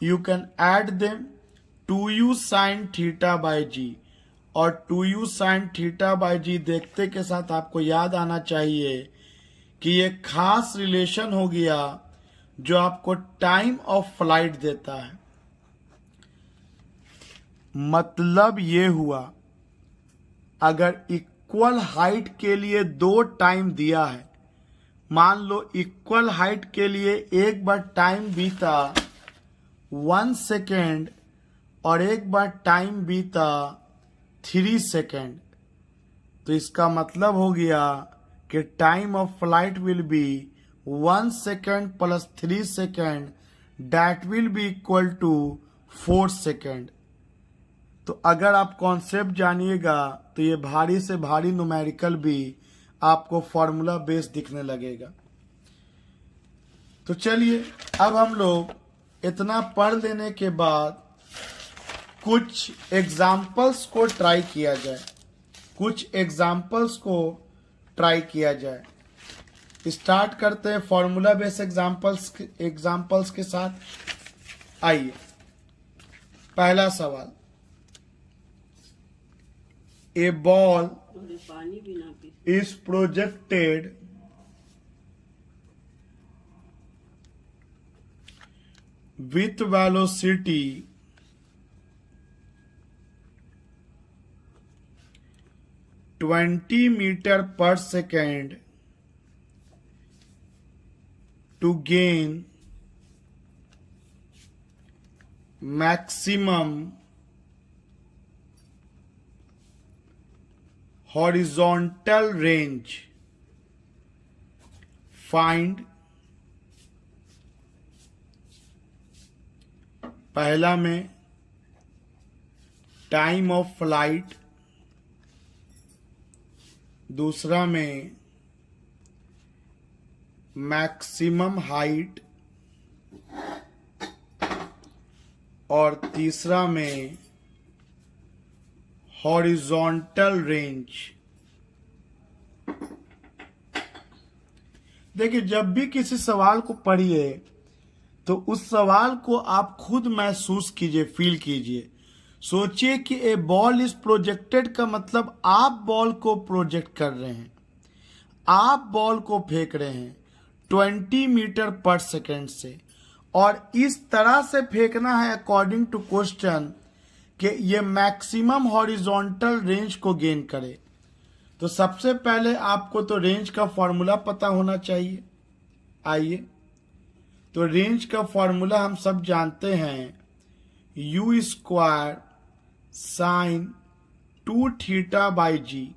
A: You can add them, 2u sin theta by g और 2u sin थीटा बाई जी देखते के साथ आपको याद आना चाहिए कि ये खास रिलेशन हो गया जो आपको टाइम ऑफ फ्लाइट देता है। मतलब ये हुआ, अगर इक्वल हाइट के लिए दो टाइम दिया है, मान लो इक्वल हाइट के लिए एक बार टाइम बीता 1 सेकेंड और एक बार टाइम बीता 3 सेकेंड, तो इसका मतलब हो गया कि time of flight will be 1 second plus 3 second, that will be equal to 4 second. तो अगर आप कॉन्सेप्ट जानिएगा तो ये भारी से भारी न्यूमेरिकल भी आपको फॉर्मूला बेस दिखने लगेगा। तो चलिए अब हम लोग इतना पढ़ लेने के बाद कुछ एग्जाम्पल्स को ट्राई किया जाए, कुछ एग्जाम्पल्स को ट्राई किया जाए। स्टार्ट करते हैं फॉर्मूला बेस एग्जाम्पल्स के साथ। आइए, पहला सवाल, ए ball is projected with velocity 20 meter per second to gain maximum horizontal range. Find पहला में टाइम ऑफ फ्लाइट, दूसरा में मैक्सिमम हाइट और तीसरा में हॉरिजॉन्टल रेंज। देखिए, जब भी किसी सवाल को पढ़िए तो उस सवाल को आप खुद महसूस कीजिए, फील कीजिए। सोचिए कि ए बॉल इज प्रोजेक्टेड का मतलब आप बॉल को प्रोजेक्ट कर रहे हैं, आप बॉल को फेंक रहे हैं 20 मीटर पर सेकेंड से, और इस तरह से फेंकना है अकॉर्डिंग टू क्वेश्चन कि ये मैक्सिमम हॉरिजॉन्टल रेंज को गेन करे। तो सबसे पहले आपको तो रेंज का फॉर्मूला पता होना चाहिए। आइए, तो रेंज का फॉर्मूला हम सब जानते हैं, u square sine 2 theta by g,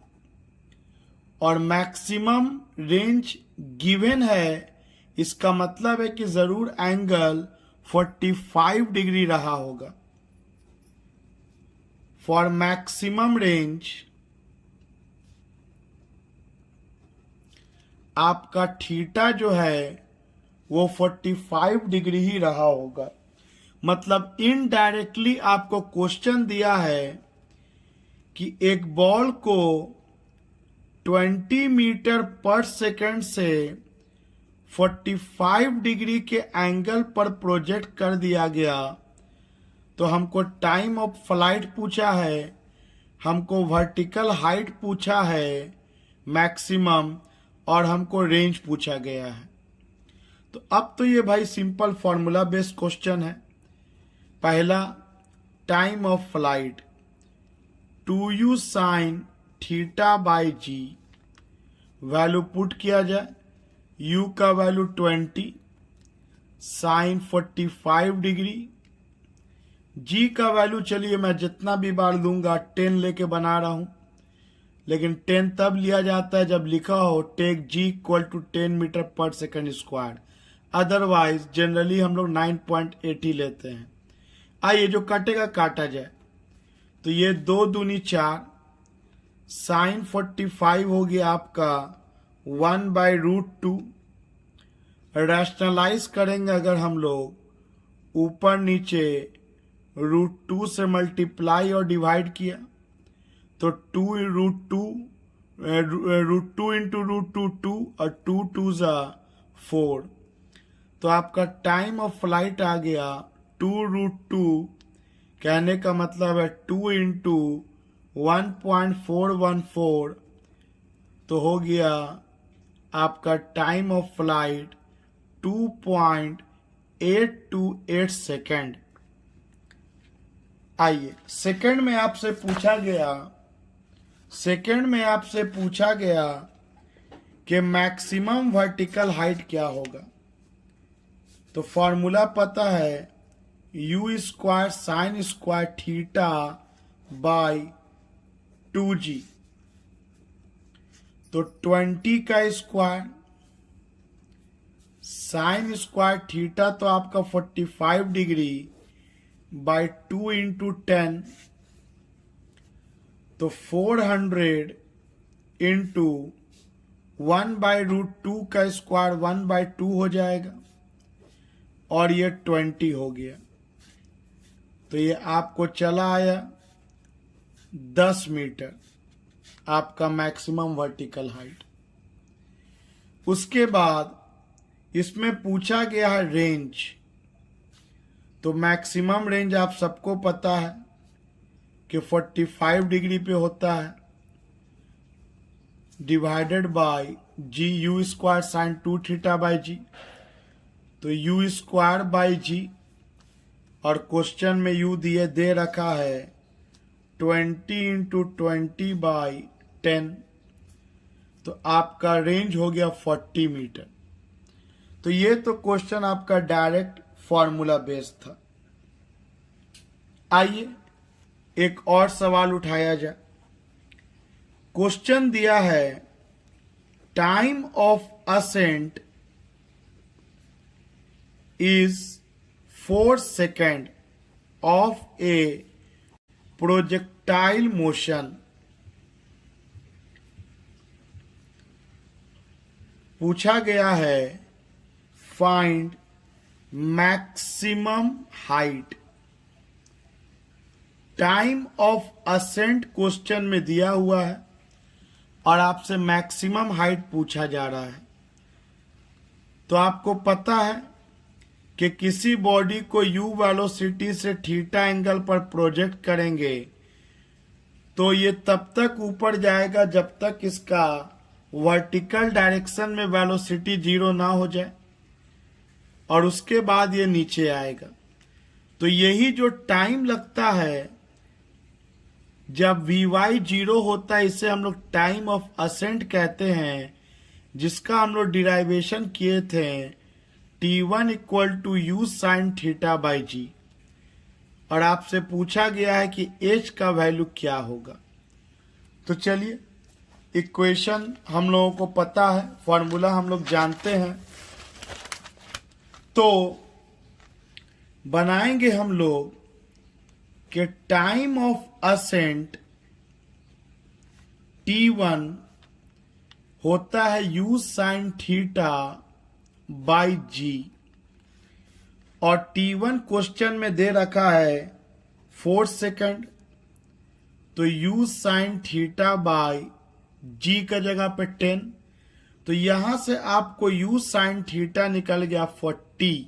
A: और मैक्सिमम रेंज गिवन है, इसका मतलब है कि जरूर एंगल 45 डिग्री रहा होगा। फॉर मैक्सिमम रेंज आपका थीटा जो है वो 45 डिग्री ही रहा होगा। मतलब इनडायरेक्टली आपको क्वेश्चन दिया है कि एक बॉल को 20 मीटर पर सेकंड से 45 डिग्री के एंगल पर प्रोजेक्ट कर दिया गया, तो हमको टाइम ऑफ फ्लाइट पूछा है, हमको वर्टिकल हाइट पूछा है मैक्सिमम, और हमको रेंज पूछा गया है। तो अब तो ये भाई सिंपल फॉर्मूला बेस्ड क्वेश्चन है। पहला, time of flight 2u sine theta by g, value put किया जाए, u का वैल्यू 20, साइन 45 डिग्री, g का वैल्यू चलिए मैं जितना भी बार लूंगा 10 लेके बना रहा हूं, लेकिन 10 तब लिया जाता है जब लिखा हो take g equal to 10 metre per second square. Otherwise generally हम लोग 9.80 लेते हैं। आइए जो कटेगा काटा जाए। तो ये 2 दूनी 4 साइन 45 हो गया आपका 1/√2। रैशनलाइज करेंगे अगर हम लोग ऊपर नीचे √2 से मल्टीप्लाई और डिवाइड किया तो 2√2 √2 इंटू √2 2 और 2 2 4। तो आपका टाइम ऑफ फ्लाइट आ गया 2√2, कहने का मतलब है 2 इंटू 1.414, तो हो गया आपका टाइम ऑफ फ्लाइट 2.828 सेकेंड। आइए सेकेंड में आपसे पूछा गया कि मैक्सिमम वर्टिकल हाइट क्या होगा। तो फॉर्मूला पता है u square sine square theta by 2g। तो 20 का स्क्वायर साइन स्क्वायर थीटा तो आपका 45 डिग्री बाय 2 इंटू 10, तो 400 इंटू 1/√2 का स्क्वायर 1/2 हो जाएगा और ये 20 हो गया। तो ये आपको चला आया 10 मीटर आपका मैक्सिमम वर्टिकल हाइट। उसके बाद इसमें पूछा गया है रेंज। तो मैक्सिमम रेंज आप सबको पता है कि 45 डिग्री पे होता है, divided by g u square sine 2 theta by g. तो u स्क्वायर बाय जी और क्वेश्चन में u दे रखा है 20 इंटू 20 बाई 10, तो आपका रेंज हो गया 40 मीटर। तो ये तो क्वेश्चन आपका डायरेक्ट फॉर्मूला बेस्ड था। आइए एक और सवाल उठाया जाए। क्वेश्चन दिया है time of ascent is 4 seconds of a projectile motion। पूछा गया है find maximum height. Time of ascent question में दिया हुआ है और आपसे मैक्सिमम हाइट पूछा जा रहा है। तो आपको पता है कि किसी बॉडी को u वेलोसिटी से थीटा एंगल पर प्रोजेक्ट करेंगे तो ये तब तक ऊपर जाएगा जब तक इसका वर्टिकल डायरेक्शन में वेलोसिटी 0 ना हो जाए, और उसके बाद ये नीचे आएगा। तो यही जो टाइम लगता है जब vy 0 होता है, इसे हम लोग टाइम ऑफ असेंट कहते हैं, जिसका हम लोग डिराइवेशन किए थे t1 equal to u sine theta by g. और आपसे पूछा गया है कि h का वैल्यू क्या होगा। तो चलिए इक्वेशन हम लोगों को पता है, फॉर्मूला हम लोग जानते हैं, तो बनाएंगे हम लोग कि टाइम ऑफ असेंट t1 होता है u sine theta by g, और t1 क्वेश्चन में दे रखा है 4 सेकंड। तो u साइन थीटा बाई जी का जगह पे 10, तो यहां से आपको u साइन थीटा निकल गया 40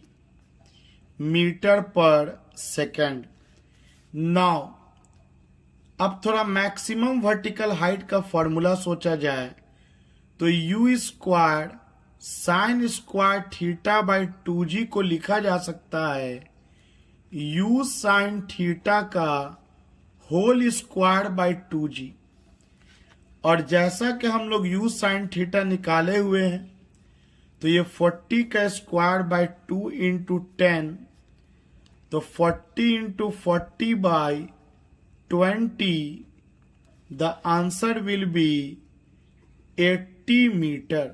A: मीटर पर सेकंड। नाउ अब थोड़ा मैक्सिमम वर्टिकल हाइट का फॉर्मूला सोचा जाए तो u square sine square theta by 2g को लिखा जा सकता है u साइन थीटा का होल स्क्वायर बाई 2g। और जैसा कि हम लोग u साइन थीटा निकाले हुए हैं, तो ये 40 का स्क्वायर बाई 2 इंटू 10, तो 40 into 40 by 20, the answer will be 80 metre.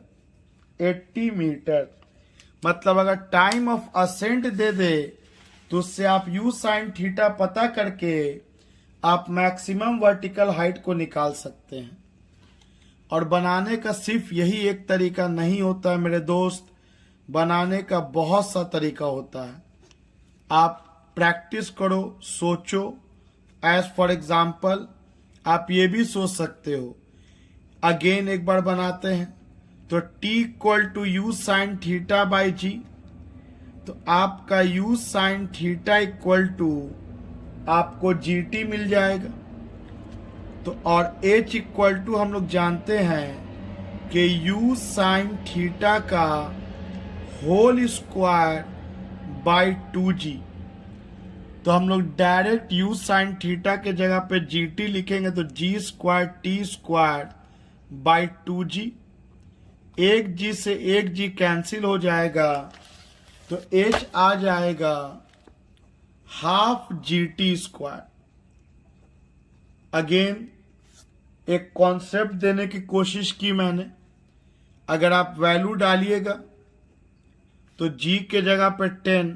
A: 80 metre मतलब अगर टाइम ऑफ असेंट दे दे तो उससे आप u sin थीटा पता करके आप मैक्सिमम वर्टिकल हाइट को निकाल सकते हैं। और बनाने का सिर्फ यही एक तरीका नहीं होता है मेरे दोस्त, बनाने का बहुत सा तरीका होता है। आप प्रैक्टिस करो, सोचो। एज फॉर एग्जाम्पल आप ये भी सोच सकते हो, अगेन एक बार बनाते हैं तो t equal to u sine theta by g, तो आपका u sine theta equal to आपको gt मिल जाएगा। तो और h इक्वल टू हम लोग जानते हैं कि u साइन थीटा का होल स्क्वायर बाई 2g, तो हम लोग डायरेक्ट u साइन थीटा के जगह पे gt लिखेंगे तो g square t square by 2g। एक g से एक g कैंसिल हो जाएगा तो h आ जाएगा हाफ gt स्क्वायर। अगेन एक कॉन्सेप्ट देने की कोशिश की मैंने, अगर आप वैल्यू डालिएगा तो g के जगह पे 10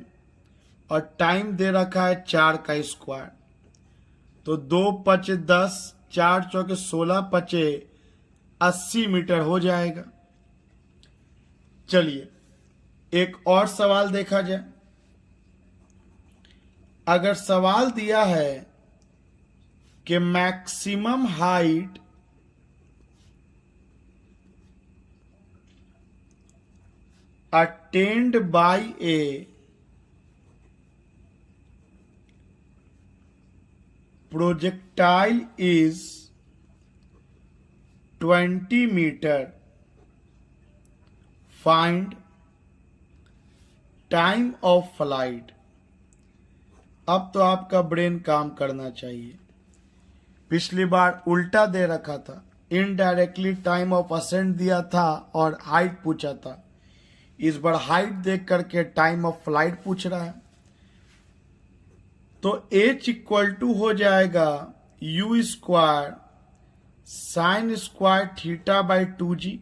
A: और टाइम दे रखा है 4 का स्क्वायर, तो 2 पचे 10, 4 चौके 16 पचे 80 मीटर हो जाएगा। चलिए एक और सवाल देखा जाए। अगर सवाल दिया है कि maximum height attained by a projectile is 20 metre, find time of flight. अब तो आपका ब्रेन काम करना चाहिए। पिछली बार उल्टा दे रखा था, इनडायरेक्टली टाइम ऑफ असेंट दिया था और हाइट पूछा था। इस बार हाइट देख करके टाइम ऑफ फ्लाइट पूछ रहा है। तो h इक्वल टू हो जाएगा u square sine square theta by 2g,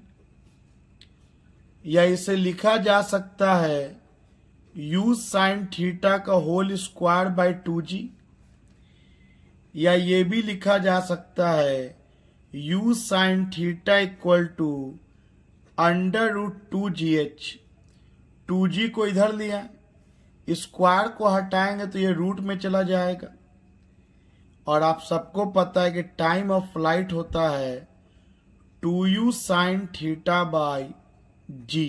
A: या इसे लिखा जा सकता है u साइन थीटा का होल स्क्वायर बाई 2g, या ये भी लिखा जा सकता है u sine theta equal to under root 2gh। 2g को इधर लिया, स्क्वायर को हटाएंगे तो ये रूट में चला जाएगा। और आप सबको पता है कि टाइम ऑफ फ्लाइट होता है 2u sine theta by g,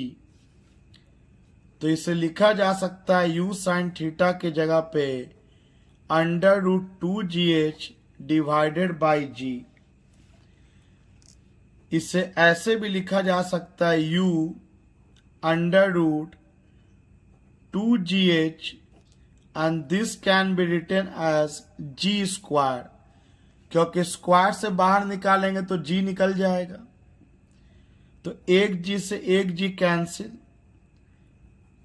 A: तो इसे लिखा जा सकता है u साइन थीटा के जगह पे under root 2gh divided by g। इसे ऐसे भी लिखा जा सकता है u under root 2gh and this can be written as g square, क्योंकि स्क्वायर से बाहर निकालेंगे तो g निकल जाएगा। तो एक g से एक g कैंसिल,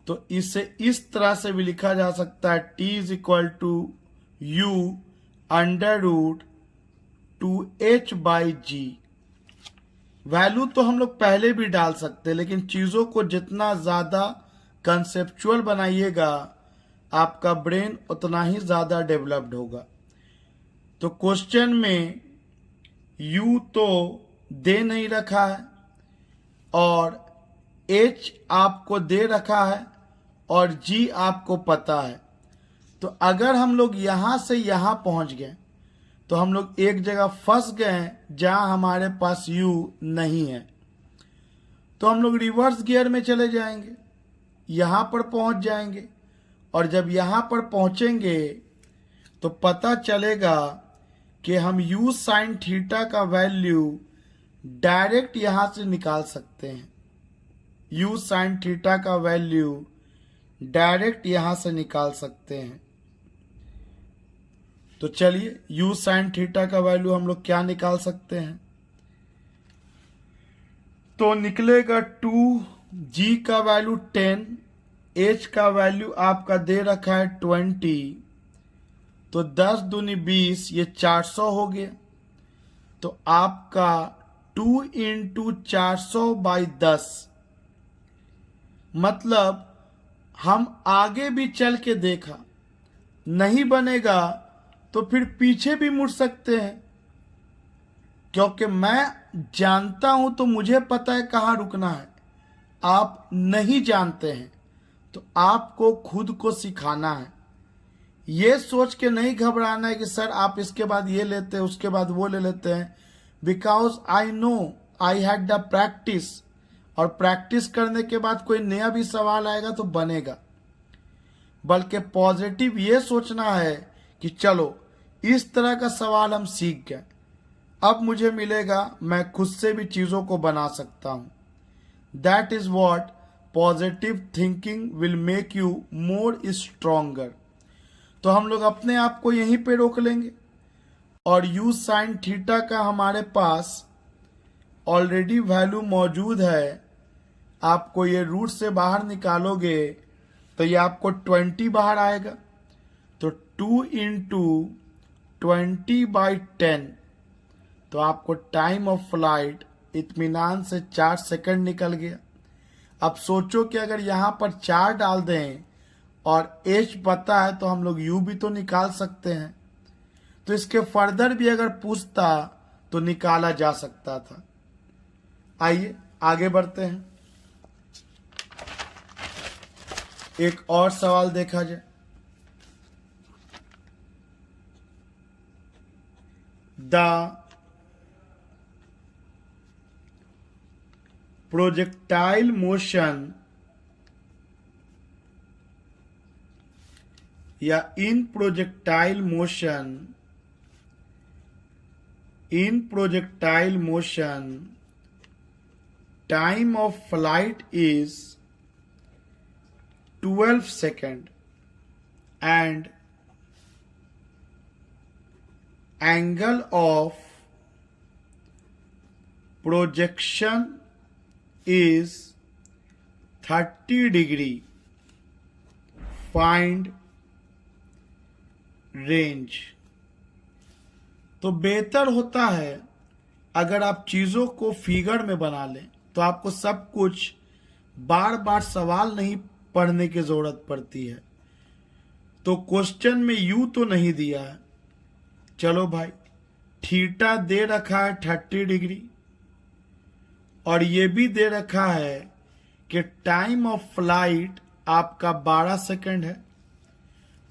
A: तो इसे इस तरह से भी लिखा जा सकता है t is equal to u under root 2h by g। Value तो हम लोग पहले भी डाल सकते हैं, लेकिन चीजों को जितना ज्यादा कंसेप्चुअल बनाइएगा आपका ब्रेन उतना ही ज्यादा डेवलप्ड होगा। तो क्वेश्चन में u तो दे नहीं रखा है और h आपको दे रखा है और g आपको पता है। तो अगर हम लोग यहां से यहां पहुंच गए तो हम लोग एक जगह फंस गए जहां हमारे पास u नहीं है, तो हम लोग रिवर्स गियर में चले जाएंगे, यहां पर पहुंच जाएंगे। और जब यहां पर पहुंचेंगे तो पता चलेगा कि हम u साइन थीटा का वैल्यू डायरेक्ट यहां से निकाल सकते हैं। u साइन थीटा का वैल्यू डायरेक्ट यहां से निकाल सकते हैं। तो चलिए u साइन थीटा का वैल्यू हम लोग क्या निकाल सकते हैं, तो निकलेगा 2g का वैल्यू 10, h का वैल्यू आपका दे रखा है 20, तो 10 दूनी 20, ये 400 हो गया। तो आपका 2 इंटू 400/10, मतलब हम आगे भी चल के देखा, नहीं बनेगा तो फिर पीछे भी मुड़ सकते हैं, क्योंकि मैं जानता हूं तो मुझे पता है कहाँ रुकना है। आप नहीं जानते हैं तो आपको खुद को सिखाना है। ये सोच के नहीं घबराना है कि सर आप इसके बाद ये लेते हैं उसके बाद वो ले लेते हैं, because I know I had the practice, और प्रैक्टिस करने के बाद कोई नया भी सवाल आएगा तो बनेगा। बल्कि पॉजिटिव ये सोचना है कि चलो इस तरह का सवाल हम सीख गए, अब मुझे मिलेगा, मैं खुद से भी चीज़ों को बना सकता हूँ। That is what positive thinking will make you more stronger. तो हम लोग अपने आप को यहीं पे रोक लेंगे, और u sin थीटा का हमारे पास ऑलरेडी वैल्यू मौजूद है। आपको ये रूट से बाहर निकालोगे तो ये आपको 20 बाहर आएगा, तो 2 इंटू 20/10, तो आपको टाइम ऑफ फ्लाइट इत्मीनान से 4 सेकंड निकल गया। अब सोचो कि अगर यहाँ पर 4 डाल दें और h पता है तो हम लोग u भी तो निकाल सकते हैं, तो इसके फर्दर भी अगर पूछता तो निकाला जा सकता था। आइए आगे बढ़ते हैं, एक और सवाल देखा जाए। द प्रोजेक्टाइल मोशन या in projectile motion time of flight is 12 second and angle of projection is 30 degree. Find range. तो बेहतर होता है अगर आप चीज़ों को फिगर में बना लें, तो आपको सब कुछ बार बार सवाल नहीं पढ़ने की जरूरत पड़ती है। तो क्वेश्चन में यू तो नहीं दिया है, चलो भाई थीटा दे रखा है 30 डिग्री, और ये भी दे रखा है कि टाइम ऑफ फ्लाइट आपका 12 सेकंड है,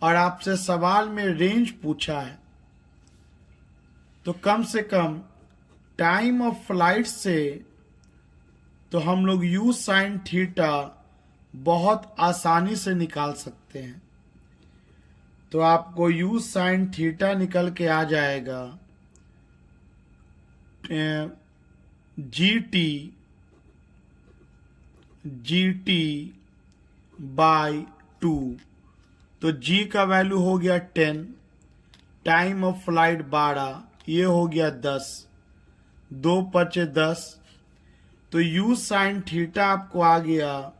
A: और आपसे सवाल में रेंज पूछा है, तो कम से कम टाइम ऑफ फ्लाइट से तो हम लोग u sin थीटा बहुत आसानी से निकाल सकते हैं। तो आपको u sin थीटा निकल के आ जाएगा GT/2। तो g का वैल्यू हो गया 10, टाइम ऑफ फ्लाइट 12, ये हो गया 10, 2 × 10, तो u sin थीटा आपको आ गया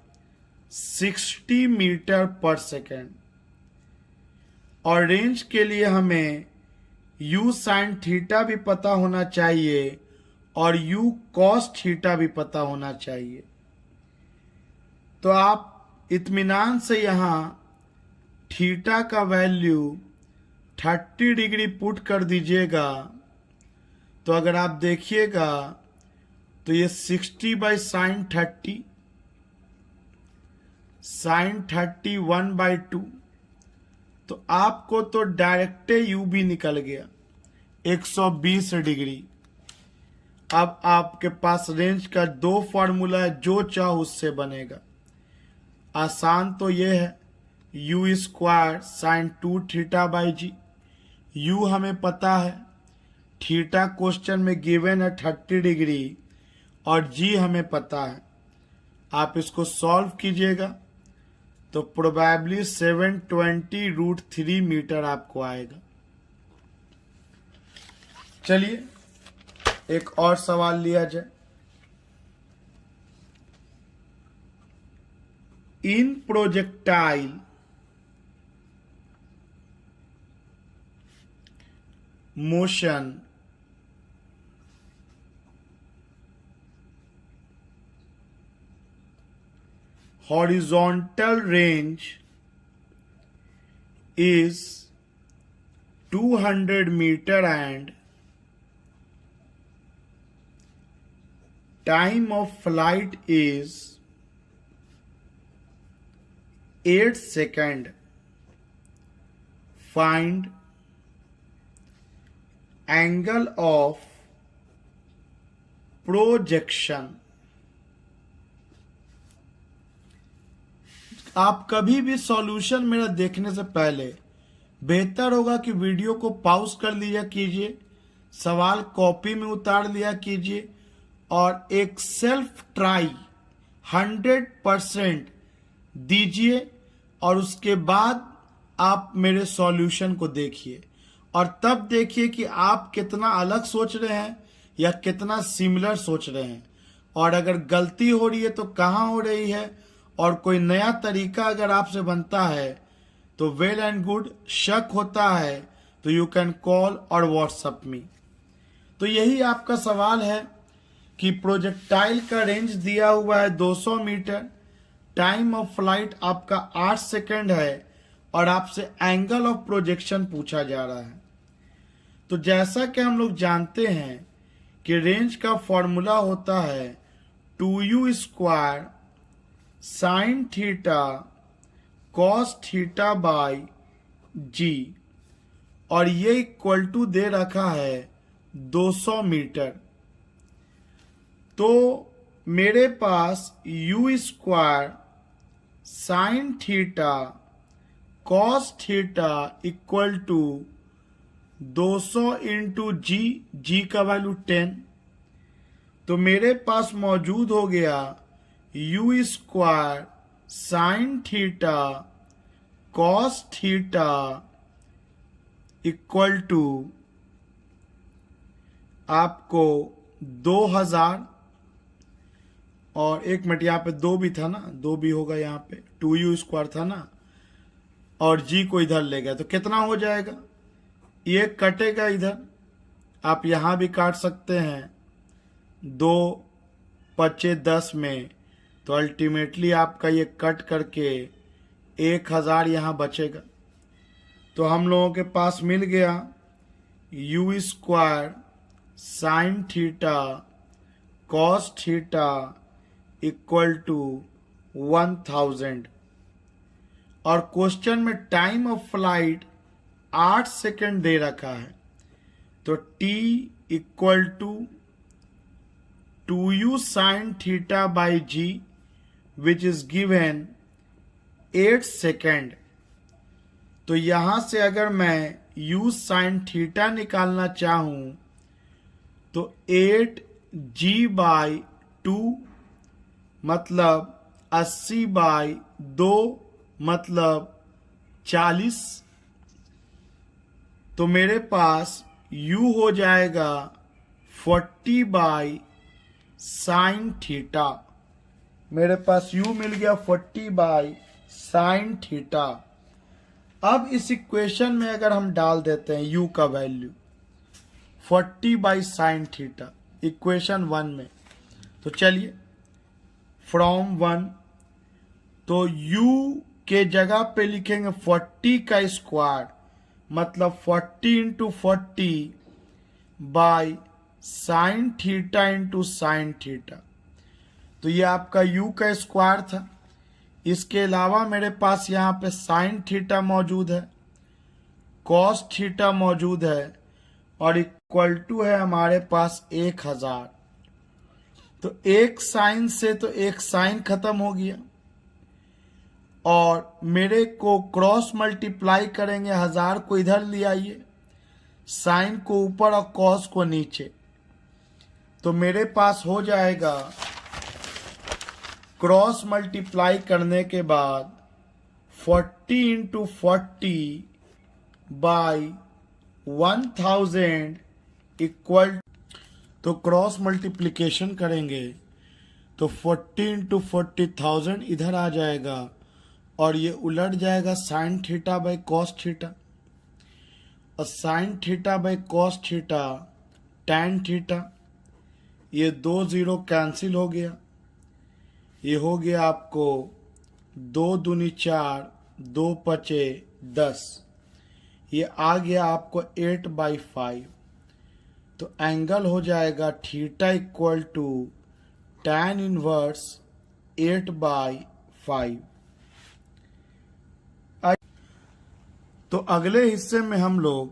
A: 60 मीटर पर सेकेंड। और रेंज के लिए हमें u sin थीटा भी पता होना चाहिए और u cos थीटा भी पता होना चाहिए। तो आप इत्मीनान से यहाँ थीटा का वैल्यू 30 डिग्री पुट कर दीजिएगा, तो अगर आप देखिएगा तो ये 60/sin 30, sin 30 1/2, तो आपको तो डायरेक्ट u भी निकल गया 120 डिग्री। अब आपके पास रेंज का 2 फॉर्मूला है, जो चाहो उससे बनेगा। आसान तो ये है, u² sin 2 θ/g। u हमें पता है, थीटा क्वेश्चन में गिवन है 30 डिग्री, और g हमें पता है। आप इसको सॉल्व कीजिएगा तो प्रोबेबली 720√3 मीटर आपको आएगा। चलिए एक और सवाल लिया जाए। In projectile motion horizontal range is 200 meter and time of flight is 8 seconds. Find angle of projection. आप कभी भी सॉल्यूशन मेरा देखने से पहले बेहतर होगा कि वीडियो को पॉज कर लिया कीजिए, सवाल कॉपी में उतार लिया कीजिए और एक सेल्फ ट्राई 100% दीजिए और उसके बाद आप मेरे सॉल्यूशन को देखिए और तब देखिए कि आप कितना अलग सोच रहे हैं या कितना सिमिलर सोच रहे हैं और अगर गलती हो रही है तो कहाँ हो रही है और कोई नया तरीका अगर आपसे बनता है तो वेल एंड गुड, शक होता है तो यू कैन कॉल और व्हाट्सएप मी। तो यही आपका सवाल है कि प्रोजेक्टाइल का रेंज दिया हुआ है 200 मीटर, टाइम ऑफ फ्लाइट आपका 8 सेकंड है और आपसे एंगल ऑफ प्रोजेक्शन पूछा जा रहा है। तो जैसा कि हम लोग जानते हैं कि रेंज का फॉर्मूला होता है 2u square sine theta cos theta by g और ये इक्वल टू दे रखा है 200 मीटर। तो मेरे पास u square sine theta cos theta equal to 200 into g का वैल्यू 10। तो मेरे पास मौजूद हो गया u square sine theta cos theta equal to आपको 2000 और 1 मिनट यहाँ पे 2 भी था ना, 2 भी होगा यहाँ पे, 2u स्क्वायर था ना और g को इधर ले गया तो कितना हो जाएगा, ये कटेगा इधर, आप यहाँ भी काट सकते हैं 2 बचे 10 में तो अल्टीमेटली आपका ये कट करके 1000 यहाँ बचेगा। तो हम लोगों के पास मिल गया u square sine theta cos theta equal to 1000 और क्वेश्चन में टाइम ऑफ फ्लाइट 8 सेकंड दे रखा है तो t equal to 2u sine theta by g which is given 8 second. तो यहां से अगर मैं u साइन थीटा निकालना चाहूं तो 8g बाई 2 मतलब 80 बाई 2 मतलब 40। तो मेरे पास u हो जाएगा 40 बाई साइन थीटा। मेरे पास u मिल गया 40 बाई साइन थीटा। अब इस इक्वेशन में अगर हम डाल देते हैं u का value 40 by sine theta equation 1 में, तो चलिए फ्रॉम 1 तो u के जगह पे लिखेंगे 40 का स्क्वायर मतलब 40 into 40 by sine theta into sine theta. तो ये आपका u का स्क्वायर था। इसके अलावा मेरे पास यहाँ पे साइन थीटा मौजूद है, कॉस थीटा मौजूद है और इक्वल टू है हमारे पास 1000। तो एक साइन से तो एक साइन खत्म हो गया और मेरे को क्रॉस मल्टीप्लाई करेंगे, 1000 को इधर ले आइए, साइन को ऊपर और कॉस को नीचे। तो मेरे पास हो जाएगा क्रॉस मल्टीप्लाई करने के बाद 40 इंटू 40 बाई 1000 इक्वल, तो क्रॉस मल्टीप्लिकेशन करेंगे तो 40 इंटू 40,000 इधर आ जाएगा और ये उलट जाएगा sine theta by cos theta और sine theta by cos theta tan theta. ये 2 0 कैंसिल हो गया, ये हो गया आपको 2 दूनी 4, 2 पचे 10, ये आ गया आपको 8/5। तो एंगल हो जाएगा theta equal to tan inverse 8/5। तो अगले हिस्से में हम लोग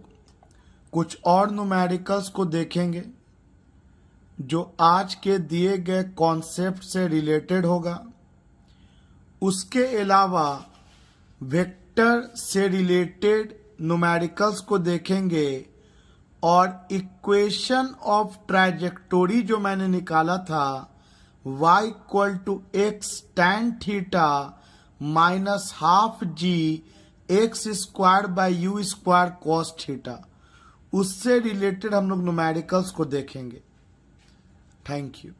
A: कुछ और न्यूमेरिकल्स को देखेंगे जो आज के दिए गए कॉन्सेप्ट से रिलेटेड होगा। उसके अलावा वेक्टर से रिलेटेड न्यूमेरिकल्स को देखेंगे और इक्वेशन ऑफ ट्रैजेक्टोरी जो मैंने निकाला था y equal to x tan theta minus half g x square by u square cos theta, उससे रिलेटेड हम लोग न्यूमेरिकल्स को देखेंगे। Thank you.